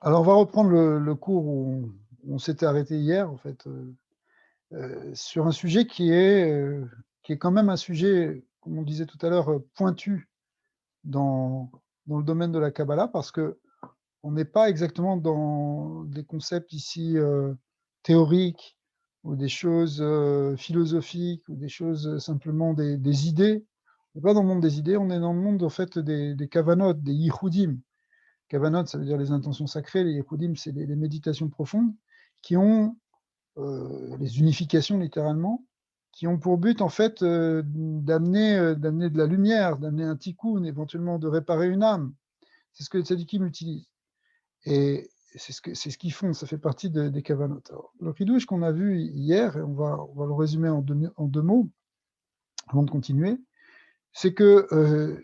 Alors, on va reprendre le cours où on s'était arrêté hier, en fait, sur un sujet qui est quand même un sujet, comme on disait tout à l'heure, pointu dans dans le domaine de la Kabbalah parce qu'on n'est pas exactement dans des concepts ici, théoriques ou des choses, philosophiques ou des choses, simplement des idées. On n'est pas dans le monde des idées, on est dans le monde, en fait, des kavanot, des yichudim. Kavanot, ça veut dire les intentions sacrées, les Yehudim, c'est les méditations profondes qui ont, les unifications littéralement, qui ont pour but en fait d'amener de la lumière, d'amener un tikkun, éventuellement de réparer une âme. C'est ce que les tzadikim utilisent. Et c'est ce qu'ils font, ça fait partie des kavanot. Alors, le ridouche qu'on a vu hier, et on va le résumer en deux mots avant de continuer, c'est que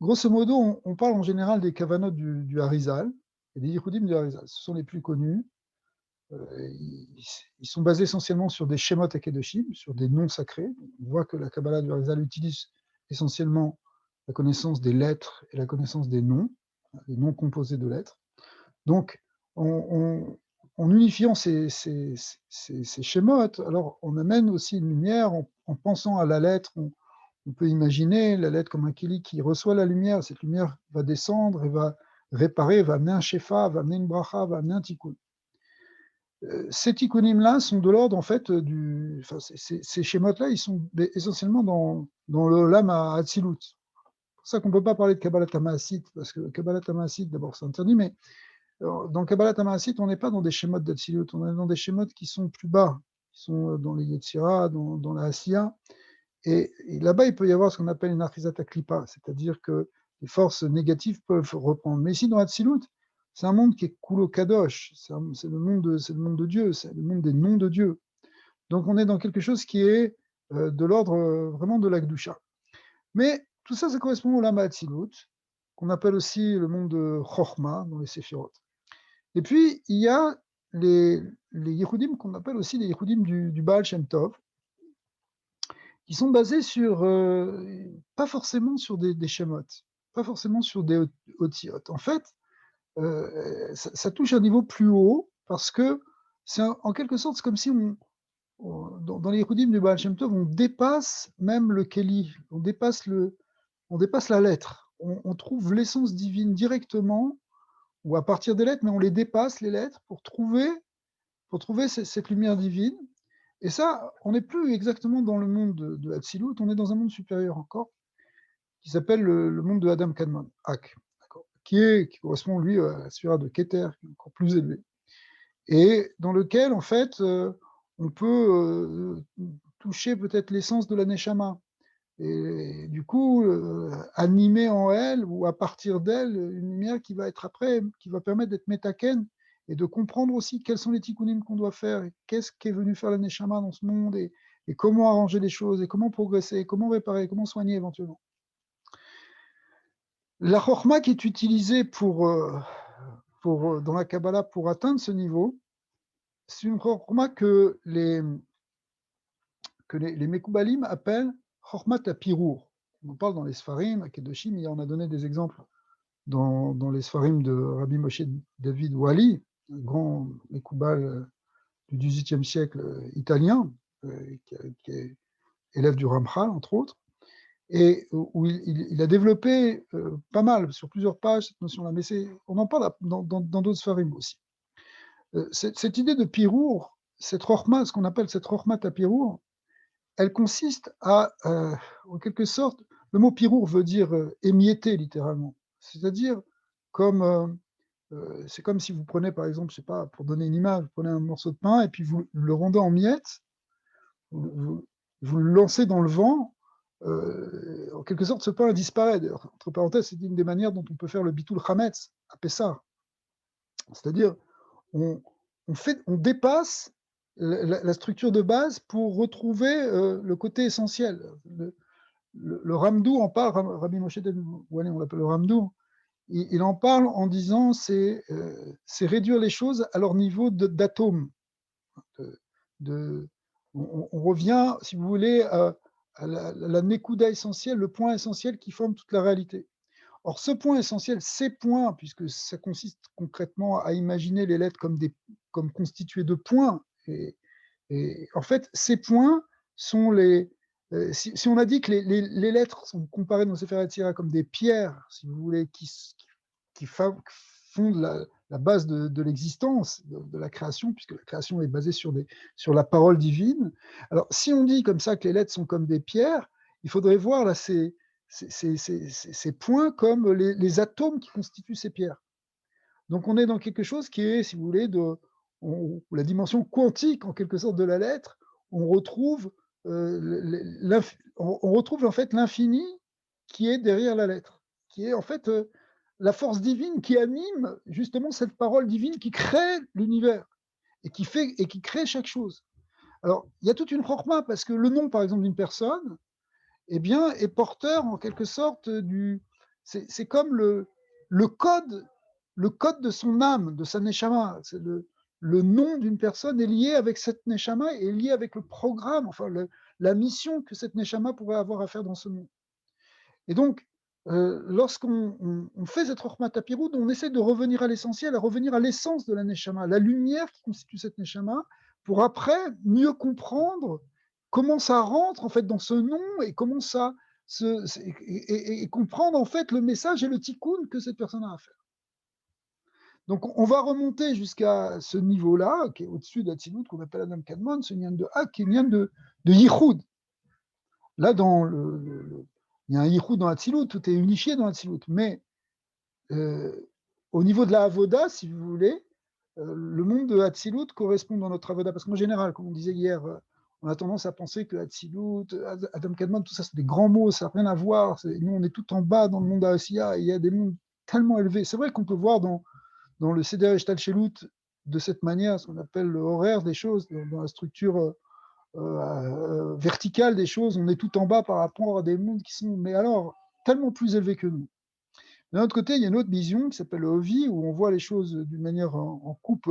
grosso modo, on parle en général des kavanot du Harizal et des Yehudim du Harizal. Ce sont les plus connus. Ils sont basés essentiellement sur des Shemot Akedoshim, sur des noms sacrés. On voit que la Kabbalah du Harizal utilise essentiellement la connaissance des lettres et la connaissance des noms composés de lettres. Donc, en unifiant ces Shemot, alors on amène aussi une lumière en pensant à la lettre. On peut imaginer la lettre comme un keli qui reçoit la lumière. Cette lumière va descendre et va réparer, va amener un shefa, va amener une bracha, va amener un tikkun. Ces tikkunim-là sont de l'ordre, en fait, enfin, ces schémas-là, ils sont essentiellement dans le lama Hatzilut. C'est pour ça qu'on ne peut pas parler de Kabbalah Tamahasit, parce que Kabbalah Tamahasit, d'abord, c'est interdit, mais dans Kabbalah Tamahasit, on n'est pas dans des schémas d'Hatzilut, on est dans des schémas qui sont plus bas, qui sont dans les Yetzira, dans la Asiya. Et là-bas, il peut y avoir ce qu'on appelle une Achizata Klipa, c'est-à-dire que les forces négatives peuvent reprendre. Mais ici, dans Hatzilut, c'est un monde qui est Kulo Kadosh, c'est le monde de Dieu, c'est le monde des noms de Dieu. Donc on est dans quelque chose qui est de l'ordre vraiment de la Gdusha. Mais tout ça, ça correspond au Lama Hatzilut, qu'on appelle aussi le monde de Chochma dans les Séphirot. Et puis, il y a les Yehudim qu'on appelle aussi les Yehudim du Baal Shem Tov, qui sont basés sur, pas forcément sur des Shemot, pas forcément sur des Otiyot. En fait, ça touche un niveau plus haut parce que c'est en quelque sorte, c'est comme si dans les Yehudim du Baal Shem Tov, on dépasse même le Keli, on dépasse la lettre. On trouve l'essence divine directement ou à partir des lettres, mais on les dépasse, les lettres, pour trouver cette lumière divine. Et ça, on n'est plus exactement dans le monde de Hatzilut, on est dans un monde supérieur encore, qui s'appelle le monde de Adam Kadmon, Ak, qui correspond, lui, à la sphère de Keter, qui est encore plus élevée, et dans lequel, en fait, on peut toucher peut-être l'essence de la Neshama, et du coup, animer en elle, ou à partir d'elle, une lumière qui va être après, qui va permettre d'être métaken, et de comprendre aussi quels sont les tikkunim qu'on doit faire, et qu'est-ce qu'est venu faire la Neshama dans ce monde, et comment arranger les choses, et comment progresser, comment réparer, comment soigner éventuellement. La chorma qui est utilisée dans la Kabbalah pour atteindre ce niveau, c'est une chorma que les Mekoubalim appellent chormat apirur. On en parle dans les Sfarim, à Kedoshim, et on a donné des exemples dans les Sfarim de Rabbi Moshe David Wali, un grand Mekoubal du XVIIIe siècle italien, qui est élève du Ramchal, entre autres, et où il a développé pas mal, sur plusieurs pages, cette notion-là, mais on en parle dans d'autres Sfarim aussi. Cette idée de Pirour, cette Rochma, ce qu'on appelle cette Rochma à Pirour, elle consiste à, en quelque sorte, le mot Pirour veut dire émietter littéralement, c'est-à-dire comme c'est comme si vous prenez par exemple, je sais pas, pour donner une image, vous prenez un morceau de pain et puis vous le rendez en miettes, vous, vous le lancez dans le vent, en quelque sorte, ce pain disparaît. D'ailleurs, entre parenthèses, c'est une des manières dont on peut faire le bitul chametz à Pessah. C'est-à-dire, on, on dépasse la structure de base pour retrouver le côté essentiel. Le Ramdou en parle, Rabbi Moshe Wallé, on l'appelle le Ramdou, il en parle en disant c'est réduire les choses à leur niveau d'atome. De, on revient, si vous voulez, à la Nekuda essentielle, le point essentiel qui forme toute la réalité. Or, ce point essentiel, ces points, puisque ça consiste concrètement à imaginer les lettres comme constituées de points, et en fait, ces points sont si on a dit que les lettres sont comparées dans Sefer Yetzirah comme des pierres, si vous voulez, qui fondent la base de l'existence, de la création, puisque la création est basée sur la parole divine. Alors, si on dit comme ça que les lettres sont comme des pierres, il faudrait voir là ces points comme les atomes qui constituent ces pierres. Donc, on est dans quelque chose qui est, si vous voulez, la dimension quantique, en quelque sorte, de la lettre. On retrouve, on retrouve en fait l'infini qui est derrière la lettre, qui est en fait la force divine qui anime justement cette parole divine qui crée l'univers et qui crée chaque chose. Alors, il y a toute une chorma parce que le nom, par exemple, d'une personne, eh bien, est porteur en quelque sorte c'est comme le code de son âme, de sa neshama. Le nom d'une personne est lié avec cette neshama, est lié avec le programme, enfin la mission que cette neshama pourrait avoir à faire dans ce monde. Et donc, lorsqu'on fait cette Chokhmat Hapiroud, on essaie de revenir à l'essentiel, à revenir à l'essence de la Neshama, la lumière qui constitue cette Neshama, pour après mieux comprendre comment ça rentre en fait dans ce nom et comment et comprendre en fait le message et le tikkun que cette personne a à faire. Donc on va remonter jusqu'à ce niveau-là, qui est au-dessus d'Atsilut, qu'on appelle Adam Kadmon, ce lien de Hak, qui est lien de Yichud. Là, il y a un Yichud dans Atsilut, tout est unifié dans Atsilut, mais au niveau de la Avoda, si vous voulez, le monde de Hatzilut correspond dans notre Avoda, parce qu'en général, comme on disait hier, on a tendance à penser que Hatzilut, Adam Kadmon, tout ça, c'est des grands mots, ça n'a rien à voir. Nous, on est tout en bas dans le monde d'Asiya, et il y a des mondes tellement élevés. C'est vrai qu'on peut voir dans le Seder Eshtalchelut de cette manière, ce qu'on appelle le horaire des choses, dans la structure verticale des choses, on est tout en bas par rapport à des mondes qui sont, mais alors, tellement plus élevés que nous. D'un autre côté, il y a une autre vision qui s'appelle le Ovi, où on voit les choses d'une manière en coupe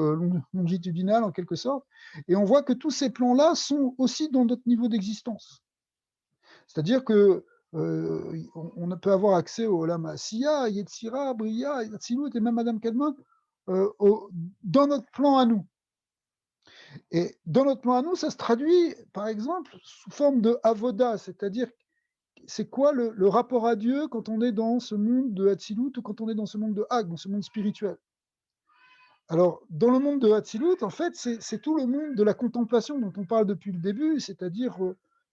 longitudinale, en quelque sorte, et on voit que tous ces plans-là sont aussi dans notre niveau d'existence. C'est-à-dire que on peut avoir accès au Olam Asiya, Yetzira, Bria, Yatzilut et même Adam Kadmon dans notre plan à nous. Et dans notre plan à nous, ça se traduit, par exemple, sous forme de avoda, c'est-à-dire c'est quoi le rapport à Dieu quand on est dans ce monde de Hatzilut ou quand on est dans ce monde de Hag, dans ce monde spirituel. Alors, dans le monde de Hatzilut, en fait, c'est tout le monde de la contemplation dont on parle depuis le début, c'est-à-dire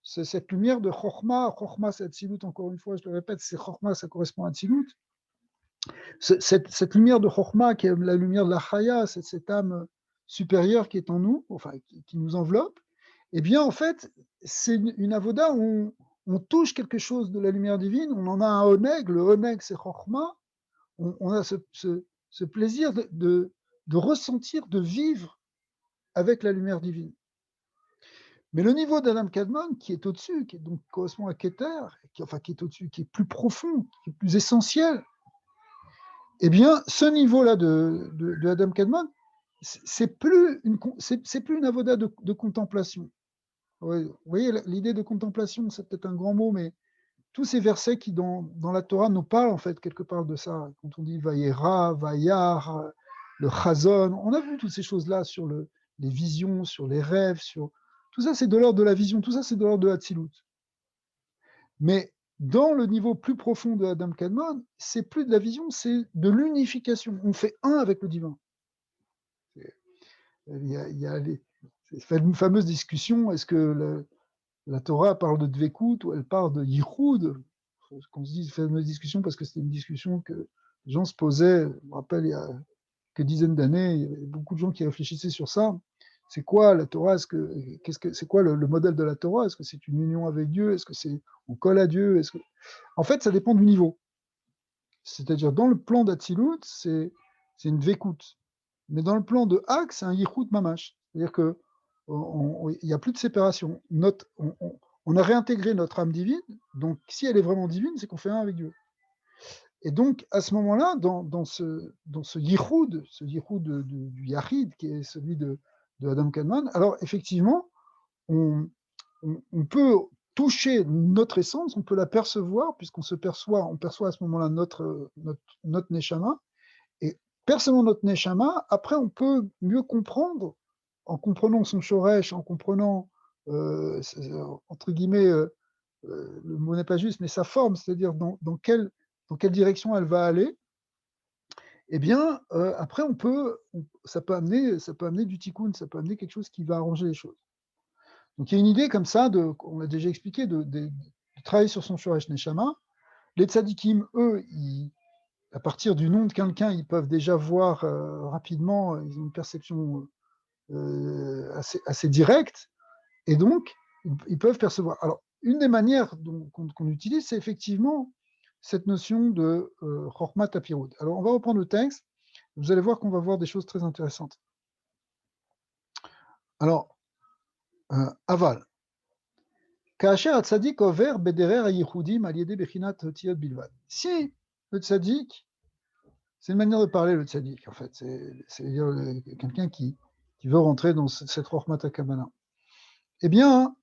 cette lumière de Chokhmah. Chokhmah, c'est Hatzilut, encore une fois, je le répète, c'est Chokhmah, ça correspond à Hatzilut. Cette lumière de Chokhmah, qui est la lumière de la Chaya, cette âme supérieure qui est en nous, enfin, qui nous enveloppe, eh bien, en fait, c'est une avoda où on touche quelque chose de la lumière divine, on en a un oneg, le oneg c'est Chokhmah, on a ce plaisir de ressentir, de vivre avec la lumière divine. Mais le niveau d'Adam Kadmon, qui est au-dessus, qui donc correspond à Keter, qui est au-dessus, qui est plus profond, qui est plus essentiel, eh bien, ce niveau-là de Adam Kadmon, c'est plus une avoda de contemplation. Ouais, vous voyez, l'idée de contemplation, c'est peut-être un grand mot, mais tous ces versets qui, dans la Torah, nous parlent, en fait, quelque part de ça. Quand on dit Vayera, Vayar, le Chazon, on a vu toutes ces choses-là sur les visions, sur les rêves, tout ça, c'est de l'ordre de la vision, tout ça, c'est de l'ordre de Hatzilut. Mais dans le niveau plus profond de Adam Kadmon, c'est plus de la vision, c'est de l'unification. On fait un avec le divin. Il y a une fameuse discussion, est-ce que la Torah parle de Dvekut ou elle parle de Yichud? Quand on se dit fameuse discussion, parce que c'était une discussion que les gens se posaient, je me rappelle, il y a quelques dizaines d'années, il y avait beaucoup de gens qui réfléchissaient sur ça. C'est quoi la Torah? C'est quoi le modèle de la Torah? Est-ce que c'est une union avec Dieu? Est-ce que on colle à Dieu? En fait, ça dépend du niveau. C'est-à-dire, dans le plan d'Atsilut, c'est une Dvekut. Mais dans le plan de Hak, c'est un Yichud Mamash. C'est-à-dire qu'il n'y a plus de séparation. On a réintégré notre âme divine, donc si elle est vraiment divine, c'est qu'on fait un avec Dieu. Et donc, à ce moment-là, dans ce Yichud, du Yahid, qui est celui de Adam Kadmon, alors effectivement, on peut toucher notre essence, on peut la percevoir, puisqu'on on perçoit à ce moment-là notre neshama, et percevant notre neshama, après on peut mieux comprendre, en comprenant son shoresh, en comprenant, entre guillemets, le mot n'est pas juste, mais sa forme, c'est-à-dire dans quelle direction elle va aller, eh bien, après ça peut amener du tikkun, ça peut amener quelque chose qui va arranger les choses. Donc il y a une idée comme ça, on l'a déjà expliqué, de travailler sur son shoresh neshama. Les tzadikim, eux, à partir du nom de quelqu'un, ils peuvent déjà voir rapidement, ils ont une perception assez directe, et donc ils peuvent percevoir. Alors, une des manières qu'on utilise, c'est effectivement cette notion de Chormat Tapirut. Alors, on va reprendre le texte, vous allez voir qu'on va voir des choses très intéressantes. Alors, Aval. Si le tzaddik, c'est une manière de parler, le tzaddik, en fait, c'est quelqu'un qui veut rentrer dans cette Chormat HaKabbalah, eh bien,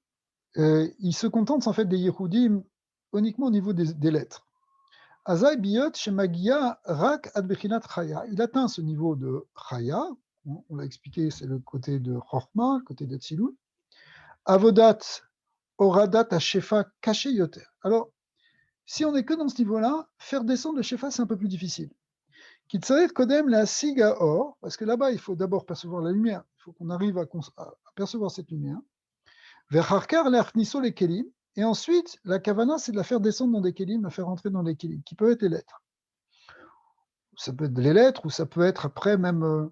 il se contente en fait des Yehudim uniquement au niveau des lettres. Azai biyot shemagia rak ad bechinat chaya. Il atteint ce niveau de chaya, on l'a expliqué, c'est le côté de Chorma, le côté de Tzilut. Avodat oradat ha-shefa caché yoter. Alors, si on n'est que dans ce niveau-là, faire descendre le shefa, c'est un peu plus difficile. Kitsarir kodem la siga or, parce que là-bas, il faut d'abord percevoir la lumière, il faut qu'on arrive à percevoir cette lumière. Verharkar le'achniso les kelim, et ensuite, la kavana, c'est de la faire descendre dans des kelim, la faire rentrer dans des kelim, qui peuvent être les lettres. Ça peut être les lettres, ou ça peut être après même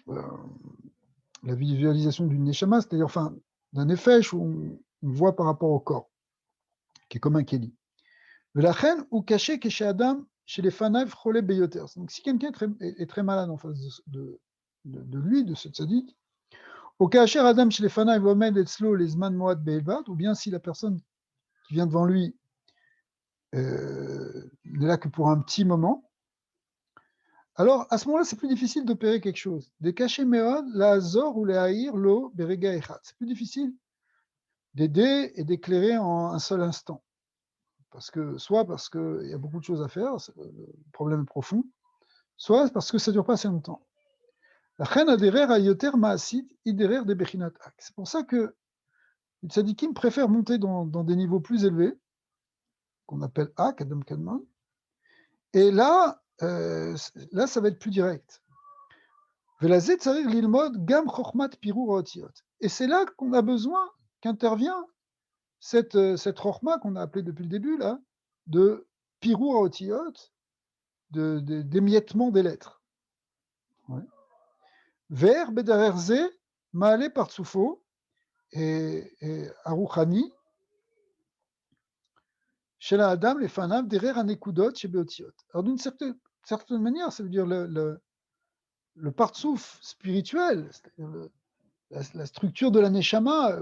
la visualisation d'une neshama, c'est-à-dire enfin, d'un nefesh où on voit par rapport au corps, qui est comme un kelim. Velachen ou caché que chez Adam, chez les fanav cholé beyoter. Donc si quelqu'un est très malade en face de lui, de ce tzaddik, au caché Adam chez les fanav omed etzlo les zman moad be'elvad, ou bien si la personne qui vient devant lui n'est là que pour un petit moment, alors à ce moment-là, c'est plus difficile d'opérer quelque chose. Des cachets meod, la azor ou les haïr, lo, berega echat. C'est plus difficile d'aider et d'éclairer en un seul instant. Soit parce qu'il y a beaucoup de choses à faire, le problème est profond, soit parce que ça ne dure pas assez longtemps. C'est pour ça que les tzadikim préfèrent monter dans des niveaux plus élevés, qu'on appelle Ak, Adam Kadman, et là, ça va être plus direct. Et c'est là qu'on a besoin qu'intervient cette chorma qu'on a appelée depuis le début, là, de pirur haotiyot, d'émiettement des lettres. Ver bedarerze maale partsufo et aruchani chez la Adam les fanav derer anekudot chez beotiot. Alors d'une certaine manière, ça veut dire le partsouf spirituel, c'est-à-dire la structure de la neshama,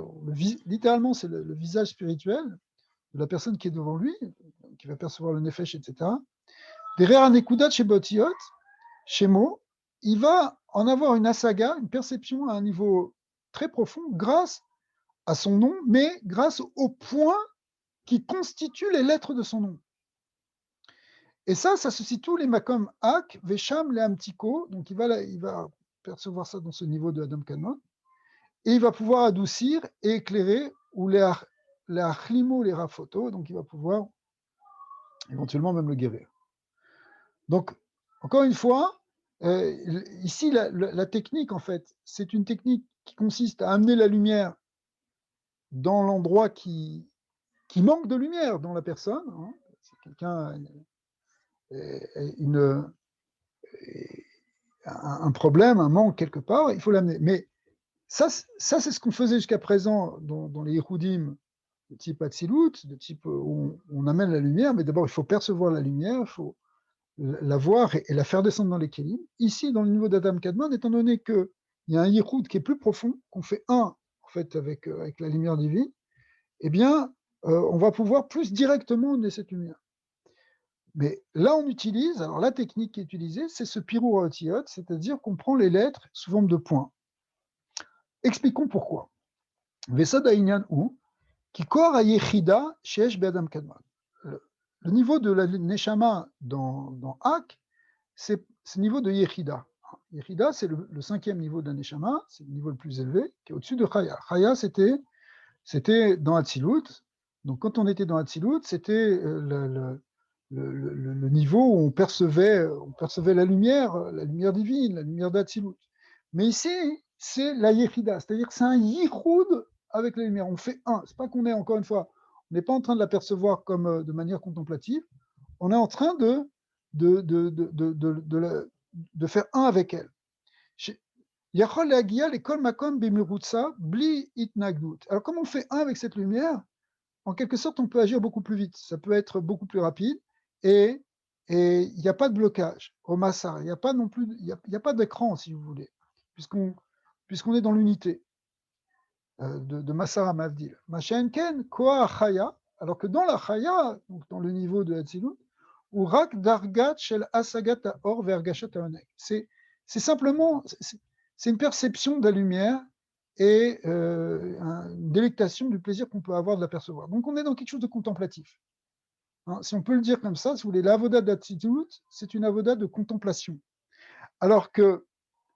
littéralement c'est le visage spirituel de la personne qui est devant lui, qui va percevoir le nefesh, etc. Derer anekudat chez beotiot, chez Mo, il va en avoir une asaga, une perception à un niveau très profond grâce à son nom, mais grâce aux points qui constituent les lettres de son nom. Et ça se situe les makom ak, vesham, le amtiko, donc il va percevoir ça dans ce niveau de Adam Kadmon, et il va pouvoir adoucir et éclairer, ou les achlimo, les rafoto, donc il va pouvoir éventuellement même le guérir. Donc, encore une fois, ici, la technique, en fait, c'est une technique qui consiste à amener la lumière dans l'endroit qui manque de lumière dans la personne. Hein. Si quelqu'un a un problème, un manque quelque part, il faut l'amener. Mais ça c'est ce qu'on faisait jusqu'à présent dans les Yehudim de type Atzilut, de type où on amène la lumière, mais d'abord il faut percevoir la lumière, il faut la voir et la faire descendre dans les kelim. Ici, dans le niveau d'Adam Kadmon, étant donné qu'il y a un Yichud qui est plus profond, qu'on fait un en fait avec la lumière divine, eh bien, on va pouvoir plus directement amener cette lumière. Mais là, on utilise, alors la technique qui est utilisée, c'est ce pirur haotiyot, c'est-à-dire qu'on prend les lettres sous forme de points. Expliquons pourquoi. Vesod hainyan ou, Ki kor hayechida sheyesh be'adam kadman. Le niveau de la neshama dans Hak, c'est le niveau de Yechida. Yechida, c'est le cinquième niveau de la neshama, c'est le niveau le plus élevé, qui est au-dessus de Chaya. Chaya, c'était dans Hatzilut. Donc, quand on était dans Hatzilut, c'était le niveau où on percevait la lumière divine, la lumière d'Hatzilut. Mais ici, c'est la Yechida, c'est-à-dire que c'est un Yichud avec la lumière. On fait un. C'est pas qu'on est, encore une fois, on n'est pas en train de l'apercevoir comme de manière contemplative, on est en train de faire un avec elle. Alors, comme on fait un avec cette lumière, en quelque sorte, on peut agir beaucoup plus vite. Ça peut être beaucoup plus rapide et il n'y a pas de blocage au Massar. Il n'y a pas non plus, il y a pas d'écran, si vous voulez, puisqu'on est dans l'unité de Massar à Mavdil. Machenken, Koa Chaya, alors que dans la Chaya, donc dans le niveau de Hatzilut, ou Rak Dargat Shel Asagat Or Vergashat Haonek. C'est simplement, c'est une perception de la lumière et une délectation du plaisir qu'on peut avoir de l'apercevoir. Donc on est dans quelque chose de contemplatif. Hein, si on peut le dire comme ça, si vous voulez, la avoda d'Hatzilut, c'est une avoda de contemplation. Alors que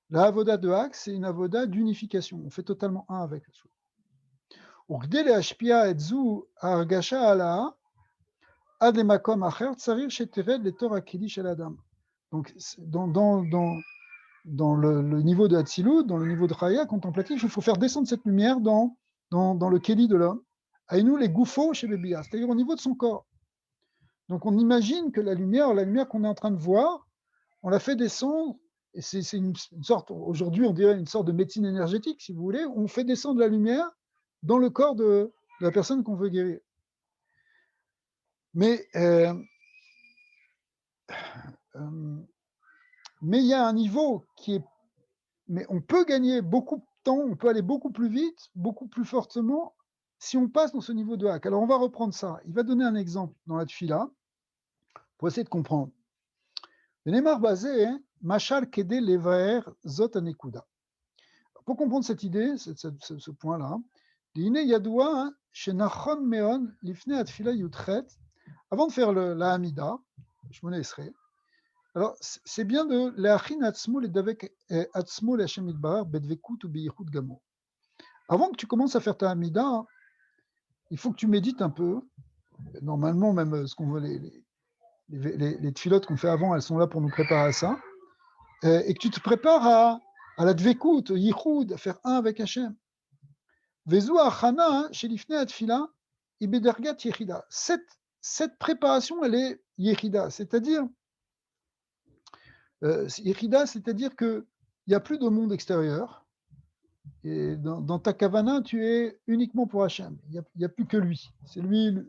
la avoda de Hak, c'est une avoda d'unification. On fait totalement un avec le soi. וכדי להשפיע את זו ההרגשה עלה, עד למקום אחר צריך שתרד לתור הכלי של האדם. Donc, dans le niveau de Hatzilut, dans le niveau de Chaya contemplatif, il faut faire descendre cette lumière dans le Kéli de l'homme, Aïnou les goufos chez le Bia, c'est-à-dire au niveau de son corps. Donc on imagine que la lumière qu'on est en train de voir, on la fait descendre, et c'est une sorte, aujourd'hui on dirait une sorte de médecine énergétique, si vous voulez, on fait descendre la lumière dans le corps de la personne qu'on veut guérir. Mais il y a un niveau qui est... Mais on peut gagner beaucoup de temps, on peut aller beaucoup plus vite, beaucoup plus fortement, si on passe dans ce niveau de Hak. Alors on va reprendre ça. Il va donner un exemple dans la Tfila, pour essayer de comprendre. Neymar basé, Machal Kede Levaer Zot Anekuda. Pour comprendre cette idée, ce point-là, avant de faire la Hamida, je me laisserai. Alors, c'est bien de l'Achin Atzmo et d'avec Atzmo le Hashem Idbar, Bedvekut ou Beyichut Gamo. Avant que tu commences à faire ta Hamida, il faut que tu médites un peu. Normalement, même ce qu'on veut, les tfilotes qu'on fait avant, elles sont là pour nous préparer à ça. Et que tu te prépares à la Dvekut, au Yichud, à faire un avec Hashem. Vezu Achana, chez l'Ifne Atfila, Ibedergat Yechida. Cette préparation, elle est Yechida, c'est-à-dire Yechida, c'est-à-dire qu'il n'y a plus de monde extérieur. Et dans ta kavana, tu es uniquement pour Hachem. Il n'y a plus que lui. C'est lui, il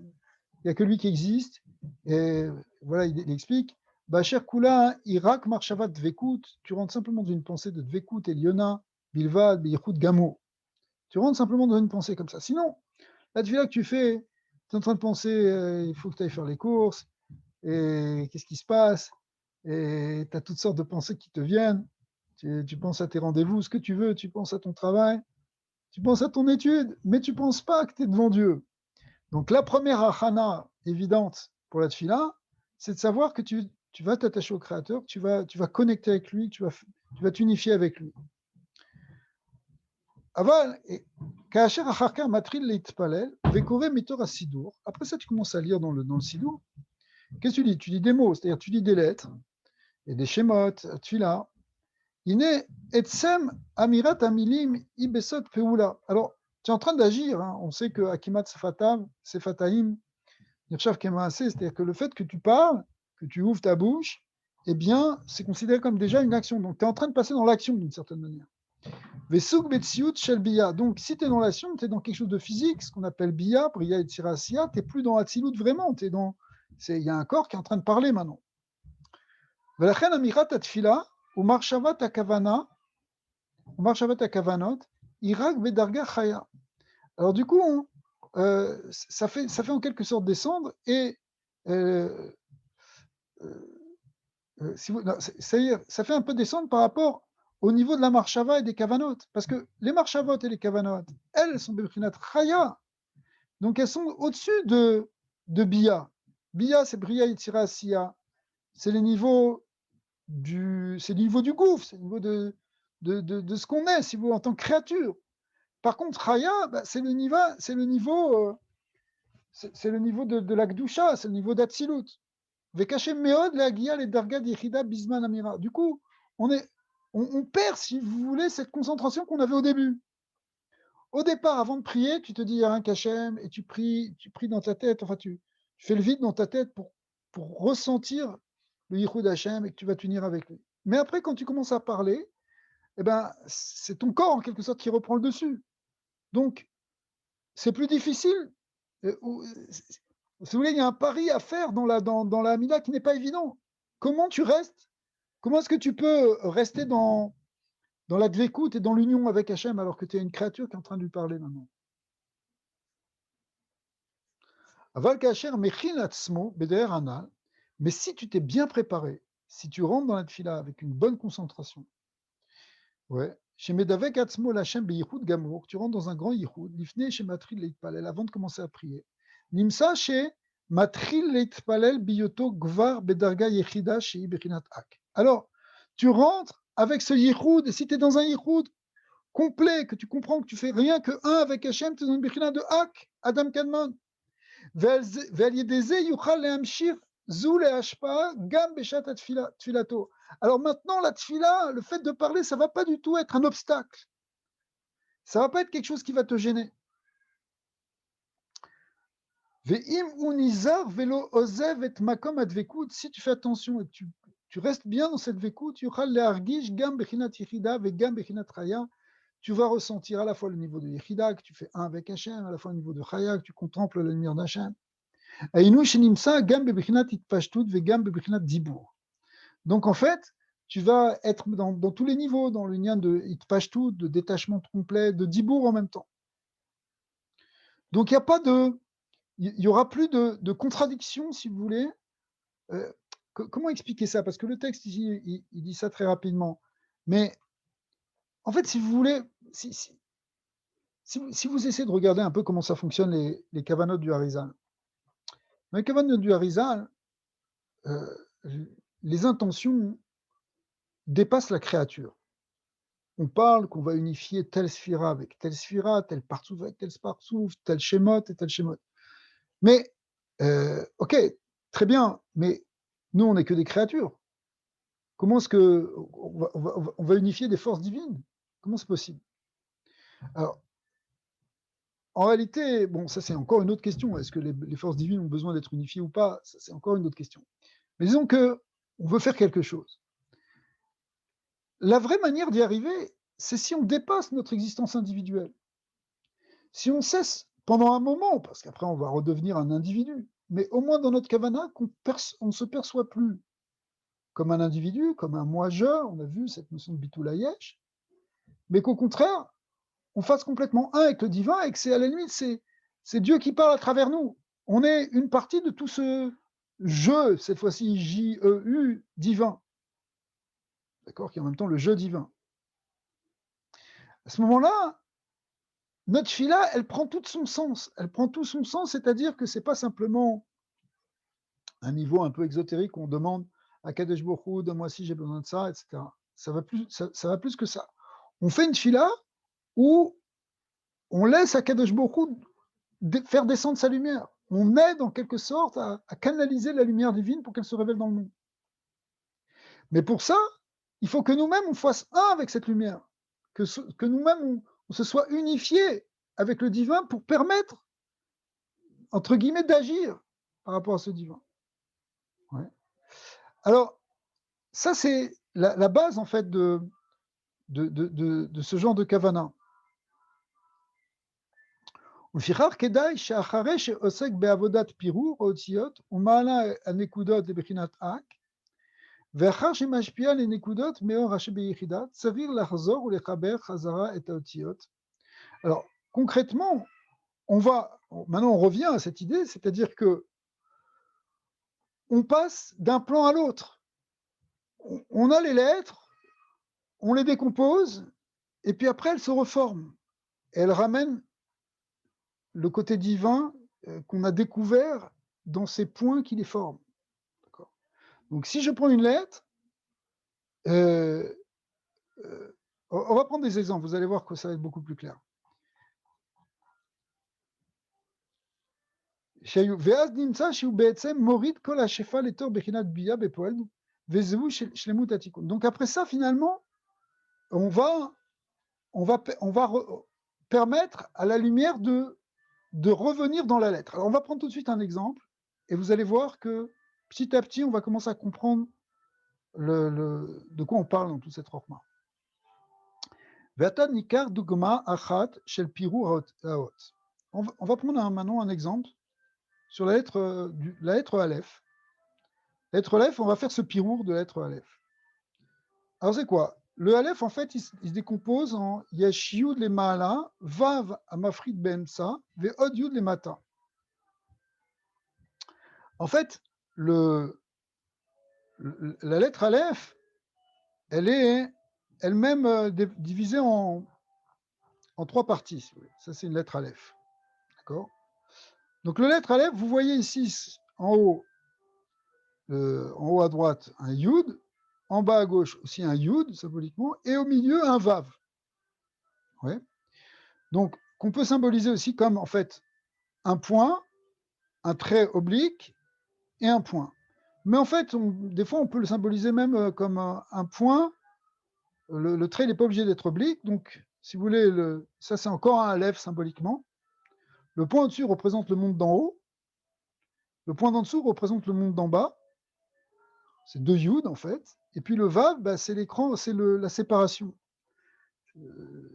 n'y a que lui qui existe. Et voilà, il explique. Bacher Kula, Irak, Marshavat, Dvekut, tu rentres simplement dans une pensée de Dvekut, Eliona, Bilvad, Beyichut, Gamo. Tu rentres simplement dans une pensée comme ça. Sinon, la tefila que tu fais, tu es en train de penser, il faut que tu ailles faire les courses, et qu'est-ce qui se passe, et tu as toutes sortes de pensées qui te viennent, tu penses à tes rendez-vous, ce que tu veux, tu penses à ton travail, tu penses à ton étude, mais tu ne penses pas que tu es devant Dieu. Donc la première achana évidente pour la tefila, c'est de savoir que tu vas t'attacher au Créateur, que tu vas connecter avec lui, tu vas t'unifier avec lui. Après ça, tu commences à lire dans le Sidour. Qu'est-ce que tu dis? Tu dis des mots, c'est-à-dire tu dis des lettres, et des shemot, tfila. Alors, tu es en train d'agir. Hein. On sait que Akimat Sefataim, Nirshav Kemaase, c'est-à-dire que le fait que tu parles, que tu ouvres ta bouche, eh bien, c'est considéré comme déjà une action. Donc, tu es en train de passer dans l'action d'une certaine manière. Donc, si tu es dans l'action, tu es dans quelque chose de physique, ce qu'on appelle Bia, Bria et Tsirasia, tu n'es plus dans Hatzilut vraiment. Il y a un corps qui est en train de parler maintenant. Alors, du coup, ça fait en quelque sorte descendre et ça fait un peu descendre par rapport au niveau de la marshava et des kavanot. Parce que les marshavot et les kavanot, elles sont bebrinat chaya. Donc elles sont au-dessus de Bia. Bia, c'est Bria, Yitzira, Asiya. C'est le niveau du gouffre, c'est le niveau de ce qu'on est, si vous voulez, en tant que créature. Par contre, Raya, bah, c'est le niveau de la Gdusha, c'est le niveau d'Atsilut. Vekashem Meod, la Guia, les Darga, Yichida, Bisman, Amira. Du coup, on perd, si vous voulez, cette concentration qu'on avait au début. Au départ, avant de prier, tu te dis, il y a un Kachem, et tu pries dans ta tête, enfin, tu fais le vide dans ta tête pour ressentir le Yichud Hashem et que tu vas t'unir avec lui. Mais après, quand tu commences à parler, eh ben, c'est ton corps, en quelque sorte, qui reprend le dessus. Donc, c'est plus difficile. Si vous voulez, il y a un pari à faire dans la Amida qui n'est pas évident. Comment tu restes? Comment est-ce que tu peux rester dans la dvékout et dans l'union avec Hachem alors que tu es une créature qui est en train de lui parler maintenant? Aval kacher mechin atzmo beder anal. Mais si tu t'es bien préparé, si tu rentres dans la tfila avec une bonne concentration, ouais, chez Medavek atzmo l'Hachem beyichud gamour, tu rentres dans un grand yichud, lifne chez matril leitpalel, avant de commencer à prier. Nimsa chez matril leitpalel biyoto gvar bedarga yechida chez bechinat ak. Alors, tu rentres avec ce yichud, et si tu es dans un yichud complet, que tu comprends que tu fais rien que un avec Hachem, tu es dans une bechinat de ak, Adam Kadmon. Alors maintenant, la tfila, le fait de parler, ça ne va pas du tout être un obstacle. Ça ne va pas être quelque chose qui va te gêner. Si tu fais attention et tu restes bien dans cette vékout, tu vas ressentir à la fois le niveau de Yechida, que tu fais un avec Hachem, à la fois le niveau de Chaya, que tu contemples la lumière d'Hachem. Donc en fait, tu vas être dans tous les niveaux, dans le lien de itpashtout, de détachement complet, de dibour en même temps. Donc il n'y aura plus de contradiction, si vous voulez. Comment expliquer ça? Parce que le texte ici, il dit ça très rapidement. Mais en fait, si vous voulez, si vous essayez de regarder un peu comment ça fonctionne les kavanotes du Harizal, dans les kavanotes du Harizal, les intentions dépassent la créature. On parle qu'on va unifier telle sphira avec telle sphira, tel partsouf avec tel partsouf, tel shemot et tel shemot. Mais, ok, très bien, mais nous, on n'est que des créatures. Comment est-ce qu'on va unifier des forces divines? Comment c'est possible? Alors, en réalité, bon, ça c'est encore une autre question. Est-ce que les forces divines ont besoin d'être unifiées ou pas? Ça c'est encore une autre question. Mais disons que on veut faire quelque chose. La vraie manière d'y arriver, c'est si on dépasse notre existence individuelle. Si on cesse pendant un moment, parce qu'après on va redevenir un individu, mais au moins dans notre kavana, on ne se perçoit plus comme un individu, comme un moi-je, on a vu cette notion de bitoulayesh, mais qu'au contraire, on fasse complètement un avec le divin et que c'est à la limite, c'est Dieu qui parle à travers nous. On est une partie de tout ce je, cette fois-ci J-E-U, divin. D'accord, qui est en même temps le jeu divin. À ce moment-là, notre fila, elle prend tout son sens. Elle prend tout son sens, c'est-à-dire que c'est pas simplement un niveau un peu exotérique où on demande à Kadesh Baruch Hu, donne-moi si j'ai besoin de ça, etc. Ça va plus que ça. On fait une fila où on laisse à Kadesh Baruch Hu faire descendre sa lumière. On aide en quelque sorte à canaliser la lumière divine pour qu'elle se révèle dans le monde. Mais pour ça, il faut que nous-mêmes on fasse un avec cette lumière, que nous-mêmes on se soit unifiés avec le divin pour permettre, entre guillemets, d'agir par rapport à ce divin. Ouais. Alors, ça c'est la base en fait de ce genre de kavana. ולפיכך כדאי שאחרי שעוסק בעבודת פירור האותיות ומעלה הנקודות לבחינת אק, ואחר שמשפיע לנקודות מאור השביחידה, צריך לחזור ולחבר חזרה את האותיות. Alors, concrètement, maintenant on revient à cette idée, c'est-à-dire que on passe d'un plan à l'autre. On a les lettres, on les décompose, et puis après elles se reforment. Et elles ramènent le côté divin qu'on a découvert dans ces points qui les forment. D'accord. Donc si je prends une lettre, euh, on va prendre des exemples, vous allez voir que ça va être beaucoup plus clair. ואז נמצא שהוא בעצם מוריד כל השפע לתור בחינת ביאה בפועל, וזהו שלמות התיקון. Donc après ça, finalement, on va permettre à la lumière de revenir dans la lettre. Alors on va prendre tout de suite un exemple, et vous allez voir que petit à petit, on va commencer à comprendre de quoi on parle dans toute cette rochma. ועתה ניכר דוגמה אחת של פירור האות. On va prendre maintenant un exemple sur la lettre Aleph. La lettre Aleph, on va faire ce pirour de la lettre Aleph. Alors c'est quoi? Le Aleph, en fait, il se décompose en Yesh Yud le Ma'ala, Vav Amafrid Be'emsa, Ve'od Yud le Mata. En fait, la lettre Aleph, elle est elle-même divisée en trois parties. Ça, c'est une lettre Aleph. D'accord? Donc, la lettre Aleph, vous voyez ici, en haut à droite, un Yud, en bas à gauche aussi un Yud, symboliquement, et au milieu, un Vav. Ouais. Donc, qu'on peut symboliser aussi comme, en fait, un point, un trait oblique et un point. Mais en fait, des fois, on peut le symboliser même comme un point. Le trait n'est pas obligé d'être oblique. Donc, si vous voulez, ça, c'est encore un Aleph symboliquement. Le point au-dessus représente le monde d'en haut. Le point d'en dessous représente le monde d'en bas. C'est deux Yud, en fait. Et puis le Vav, bah, c'est l'écran, c'est la séparation.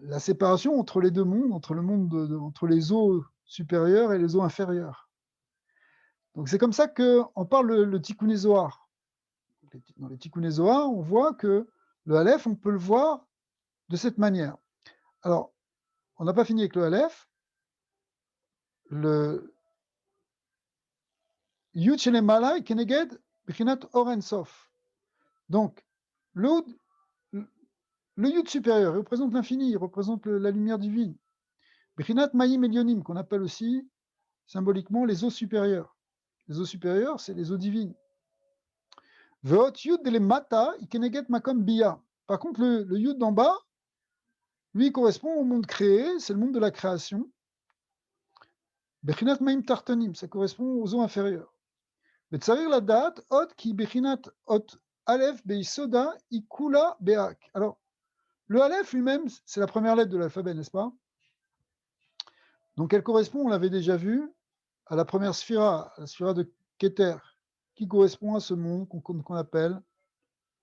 La séparation entre les deux mondes, entre le monde entre les eaux supérieures et les eaux inférieures. Donc c'est comme ça qu'on parle le Tikkun Zohar. Dans les Tikkun Zohar, on voit que le Aleph, on peut le voir de cette manière. Alors, on n'a pas fini avec le Aleph. Le Yud Shelem Malay Keneged Bechinat Oren Sof. Donc, le Yud supérieur, il représente l'infini, il représente la lumière divine. Bechinat Mayim Elyonim, qu'on appelle aussi symboliquement les eaux supérieures. Les eaux supérieures, c'est les eaux divines. Veot Yud de Mata, Keneged Makom Bia. Par contre, le Yud d'en bas, lui, correspond au monde créé, c'est le monde de la création. Bechinat Maim Tartanim, ça correspond aux eaux inférieures. Betsarir la date, Ot ki Bechinat Ot Aleph Beisoda Ikula Beak. Alors, le Aleph lui-même, c'est la première lettre de l'alphabet, n'est-ce pas? Donc, elle correspond, on l'avait déjà vu, à la première sphira, la sphira de Keter, qui correspond à ce monde qu'on appelle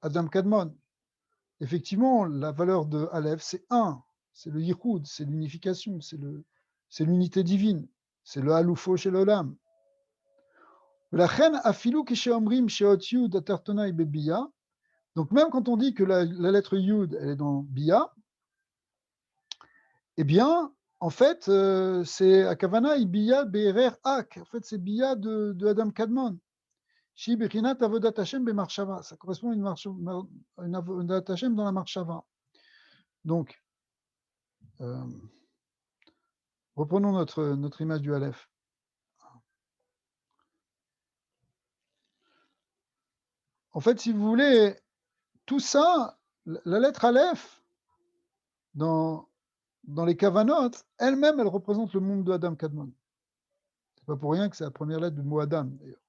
Adam Kadmon. Effectivement, la valeur de Aleph, c'est 1, c'est le Yichud, c'est l'unification, c'est l'unité divine, c'est le Haloufo chez l'Olam. Donc même quand on dit que la lettre Yud, elle est dans Bia, eh bien, en fait, c'est Akavana Bia Be'erer Ak. En fait, c'est Bia de Adam Kadmon. Shi Bechinat Avodat Hashem Be'marshava. Ça correspond à une Avodat Hashem dans la Marshava. Donc, reprenons notre image du Aleph. En fait, si vous voulez, tout ça, la lettre Aleph, dans les Kavanot, elle-même, elle représente le monde de Adam Kadmon. C'est pas pour rien que c'est la première lettre du mot Adam, d'ailleurs.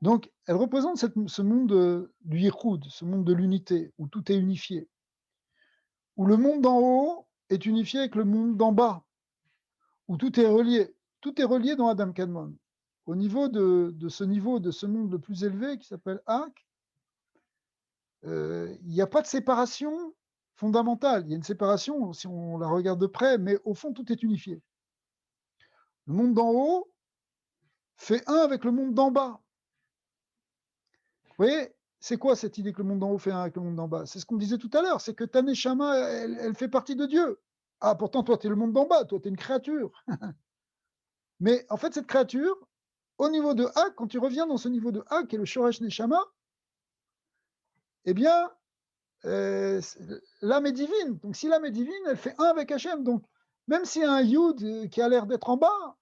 Donc, elle représente ce monde du Yichud, ce monde de l'unité, où tout est unifié, où le monde d'en haut est unifié avec le monde d'en bas, où tout est relié. Tout est relié dans Adam Kadmon. Au niveau de ce monde le plus élevé qui s'appelle Ak, il n'y a pas de séparation fondamentale. Il y a une séparation si on la regarde de près, mais au fond, tout est unifié. Le monde d'en haut fait un avec le monde d'en bas. Vous voyez, c'est quoi cette idée que le monde d'en haut fait un avec le monde d'en bas? C'est ce qu'on disait tout à l'heure, c'est que ta Neshama, elle fait partie de Dieu. Ah, pourtant, toi, tu es le monde d'en bas, toi, tu es une créature. Mais en fait, cette créature, au niveau de A, quand tu reviens dans ce niveau de A, qui est le Shoresh Neshama, eh bien, l'âme est divine. Donc, si l'âme est divine, elle fait un avec Hachem. Donc, même s'il y a un Yud qui a l'air d'être en bas,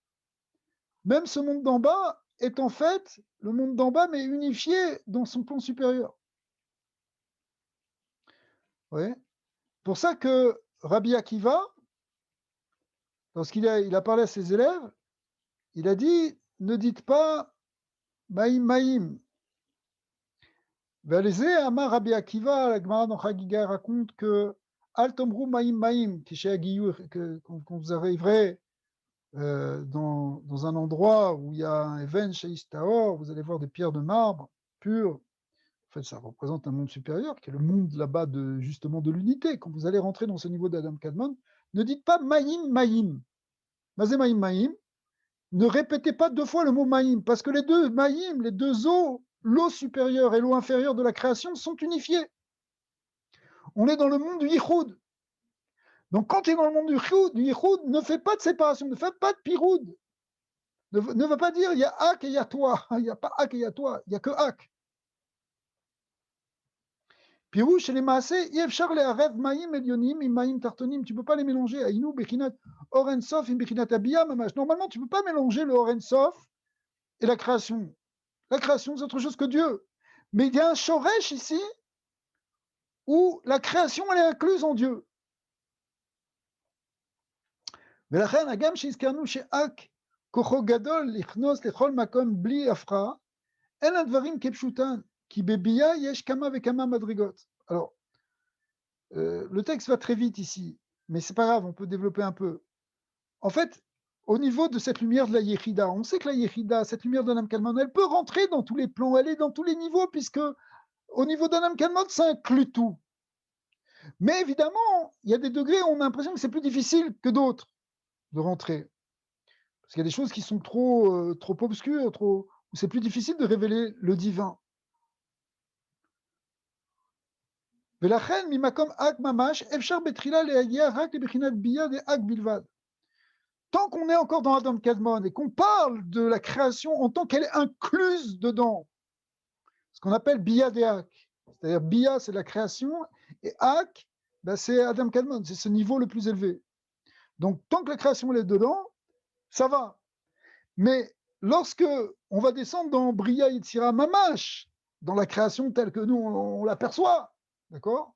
même ce monde d'en bas est en fait le monde d'en bas, mais unifié dans son plan supérieur. Vous voyez? Pour ça que Rabbi Akiva, lorsqu'il a parlé à ses élèves, il a dit: ne dites pas Maïm Maïm. Velzé Amar Rabbi Akiva, la Gemara dans Chagiga raconte que Al Tomru Maïm Maïm, quand vous arriverez dans un endroit où il y a un Even Sheis Tahor, vous allez voir des pierres de marbre pures. En fait, ça représente un monde supérieur, qui est le monde là-bas justement de l'unité. Quand vous allez rentrer dans ce niveau d'Adam Kadmon, ne dites pas Maïm Maïm. Mazé Maïm Maïm. Ne répétez pas deux fois le mot Maïm, parce que les deux Maïm, les deux eaux, l'eau supérieure et l'eau inférieure de la création, sont unifiées. On est dans le monde du Yichud. Donc quand tu es dans le monde du Yichud, ne fais pas de séparation, ne fais pas de piroud. Ne va pas dire il y a Ak et il y a toi. Il n'y a pas Ak et il y a toi, il n'y a que Ak. Pirouche et les maasé, Yefchar les Arev Maïm Elionim, Maïm Tartonim, tu ne peux pas les mélanger. Aïnou, Bechinat, Orensof, Bechinat Abiyah, Mamash. Normalement, tu ne peux pas mélanger le Orensof et la création. La création, c'est autre chose que Dieu. Mais il y a un Shoresh ici où la création, elle est incluse en Dieu. ולכן, הגם שהזכרנו שאק כוחו גדול לכנוס לכל מקום בלי הפרעה, אין הדברים כפשוטן, כי בביאה יש כמה וכמה מדרגות. Alors, le texte va très vite ici, mais c'est pas grave, on peut développer un peu. En fait, au niveau de cette lumière de la Yechida, on sait que la Yechida, cette lumière de l'âme Kalman, elle peut rentrer dans tous les plans, elle est dans tous les niveaux, puisque au niveau d'un âme Kalman, ça inclut tout. Mais évidemment, il y a des degrés où on a l'impression que c'est plus difficile que d'autres de rentrer. Parce qu'il y a des choses qui sont trop obscures, où c'est plus difficile de révéler le divin. ולכן ממקום אק ממש אפשר בתחילה להגיע רק לבחינת ביה דאק בלבד. Tant qu'on est encore dans Adam Kadmon et qu'on parle de la création en tant qu'elle est incluse dedans, ce qu'on appelle bia deak, c'est-à-dire bia c'est la création et ak ben, c'est Adam Kadmon, c'est ce niveau le plus élevé. Donc tant que la création est dedans, ça va. Mais lorsque on va descendre dans Bria Yitzira Mamash, dans la création telle que nous on l'aperçoit, d'accord?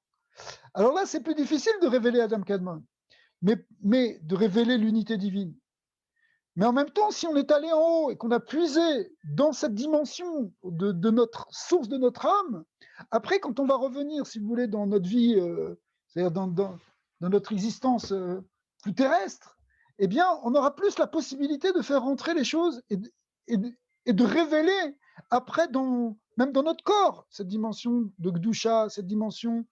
Alors là, c'est plus difficile de révéler Adam Kadmon, mais de révéler l'unité divine. Mais en même temps, si on est allé en haut et qu'on a puisé dans cette dimension de notre source de notre âme, après, quand on va revenir, si vous voulez, dans notre vie, c'est-à-dire dans notre existence plus terrestre, eh bien, on aura plus la possibilité de faire rentrer les choses et de révéler après, même dans notre corps, cette dimension de Gdusha, cette dimension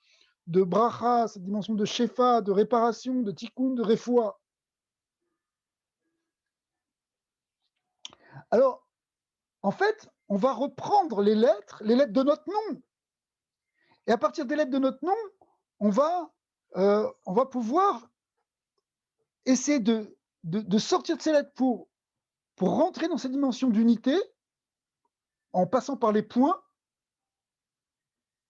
de Bracha, cette dimension de Shefa, de réparation, de Tikkun, de Refoua. Alors, en fait, on va reprendre les lettres de notre nom. Et à partir des lettres de notre nom, on va pouvoir essayer de sortir de ces lettres pour rentrer dans cette dimension d'unité en passant par les points,